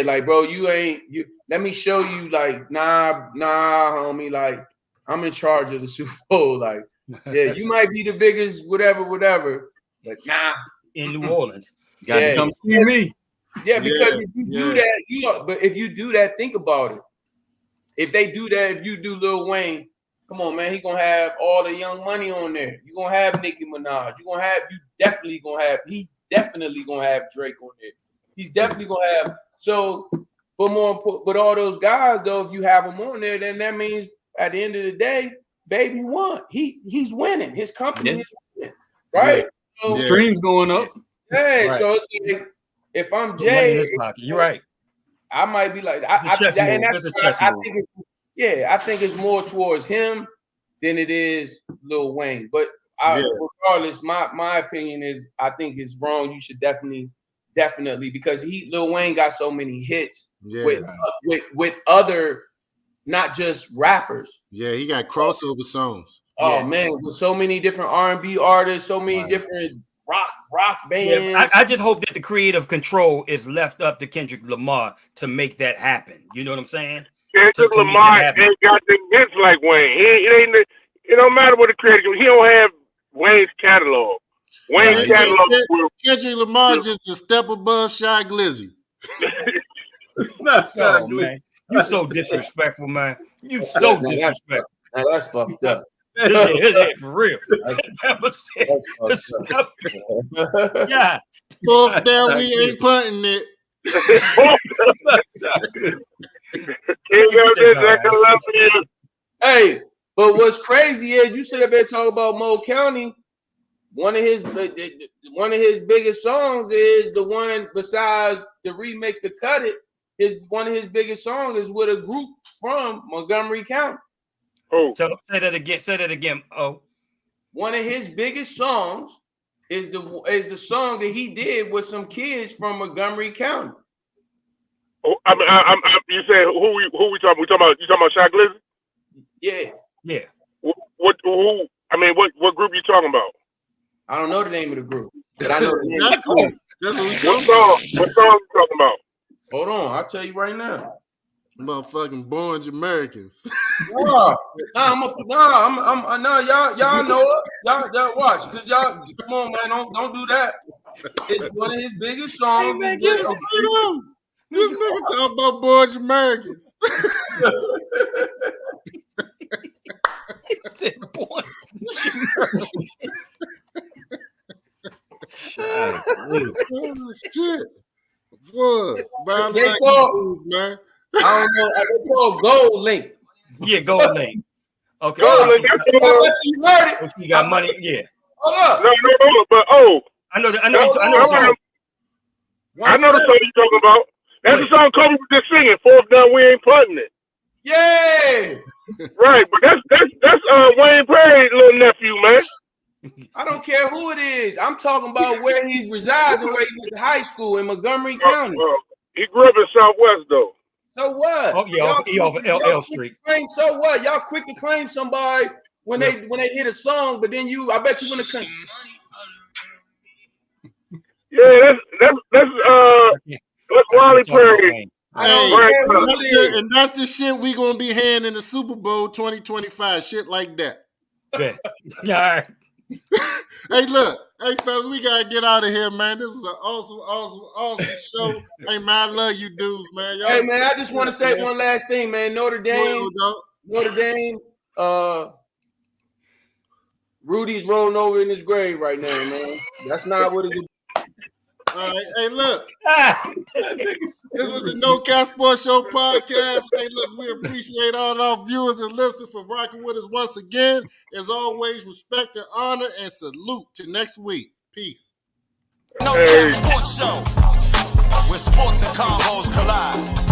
[SPEAKER 4] Like, bro, let me show you, like, nah, homie, like, I'm in charge of the Super Bowl. Like, yeah, you might be the biggest, whatever, but nah.
[SPEAKER 5] In New Orleans.
[SPEAKER 2] Got to come see me.
[SPEAKER 4] Yeah, because if you do that, but if you do that, think about it. If they do that, if you do Lil Wayne, come on, man, he's gonna have all the Young Money on there. You're gonna have Nicki Minaj. He's definitely gonna have Drake on there. He's definitely gonna have but all those guys though, if you have them on there, then that means at the end of the day, Baby won. He's winning. His company is winning, right?
[SPEAKER 2] Yeah. So, streams going up.
[SPEAKER 4] Hey, right. So it's like, if I'm Jay,
[SPEAKER 5] you're right.
[SPEAKER 4] I might be like, I think it's more towards him than it is Lil Wayne. But regardless, my opinion is I think it's wrong. You should definitely because Lil Wayne got so many hits with other, not just rappers.
[SPEAKER 1] Yeah, he got crossover songs.
[SPEAKER 4] Oh man, with so many different R&B artists, so many different rock bands.
[SPEAKER 5] Yeah, I just hope that the creative control is left up to Kendrick Lamar to make that happen. You know what I'm saying?
[SPEAKER 3] Kendrick Lamar ain't got the hits like Wayne. It don't matter what the creative. He don't have Wayne's catalog. Wayne's catalog.
[SPEAKER 1] Kendrick Lamar just a step above Shy Glizzy.
[SPEAKER 5] Not Shy Glizzy. You so disrespectful, man. You so disrespectful.
[SPEAKER 4] Now that's fucked up.
[SPEAKER 5] For real. Yeah.
[SPEAKER 1] Fourth down, we ain't punting it.
[SPEAKER 4] Hey, but what's crazy is you sit up there talking about Mo County. One of his biggest songs is the one besides the remix to Cut It. One of his biggest songs is with a group from Montgomery County.
[SPEAKER 3] Oh,
[SPEAKER 5] say that again. Oh,
[SPEAKER 4] one of his biggest songs is the song that he did with some kids from Montgomery County.
[SPEAKER 3] Oh, you saying who we talking? You talking about Shy Glizzy?
[SPEAKER 4] Yeah.
[SPEAKER 3] What group you talking about?
[SPEAKER 4] I don't know the name of the group, but I know the name.
[SPEAKER 1] Exactly. That's what we
[SPEAKER 3] What song you talking about?
[SPEAKER 4] Hold on, I'll tell you right now.
[SPEAKER 1] Motherfucking Born Americans.
[SPEAKER 4] Y'all know it. Y'all watch, cause y'all come on, man, don't do that. It's one of his biggest songs.
[SPEAKER 1] Hey, man, this nigga talking about Born Americans. Shit. What? Man.
[SPEAKER 4] I don't know. They call Gold Link.
[SPEAKER 5] Yeah, Gold Link. Okay.
[SPEAKER 3] Gold Link.
[SPEAKER 4] You heard it.
[SPEAKER 5] You got money. Yeah.
[SPEAKER 4] Hold up.
[SPEAKER 3] No, but
[SPEAKER 5] I know the song.
[SPEAKER 3] I know the song you're talking about. That's the song Kobe was just singing. Fourth down, we ain't punting it.
[SPEAKER 4] Yeah.
[SPEAKER 3] Right, but that's Wayne Perry's little nephew, man.
[SPEAKER 4] I don't care who it is. I'm talking about where he resides and where he went to high school in Montgomery County.
[SPEAKER 3] He grew up in Southwest, though.
[SPEAKER 4] So what?
[SPEAKER 5] Oh yeah, he off of LL Street.
[SPEAKER 4] So what? Y'all quick to claim somebody when they hit a song, but then I bet you wouldn't claim.
[SPEAKER 3] Yeah, that's Wally Perry.
[SPEAKER 1] And that's the shit we gonna be handing in the Super Bowl 2025. Shit like that.
[SPEAKER 5] Yeah. All right.
[SPEAKER 1] Hey, look. Hey, fellas, we gotta get out of here, man. This is an awesome show. Hey, man, I love you dudes, man.
[SPEAKER 4] Hey, man, I just want to say one last thing, man. Notre Dame. Rudy's rolling over in his grave right now, man. That's not what it's.
[SPEAKER 1] All right, hey, look. This was the No Cap Sports Show podcast. Hey, look, we appreciate all our viewers and listeners for rocking with us once again. As always, respect and honor and salute to next week. Peace.
[SPEAKER 6] No Cap Sports Show, where sports and combos collide.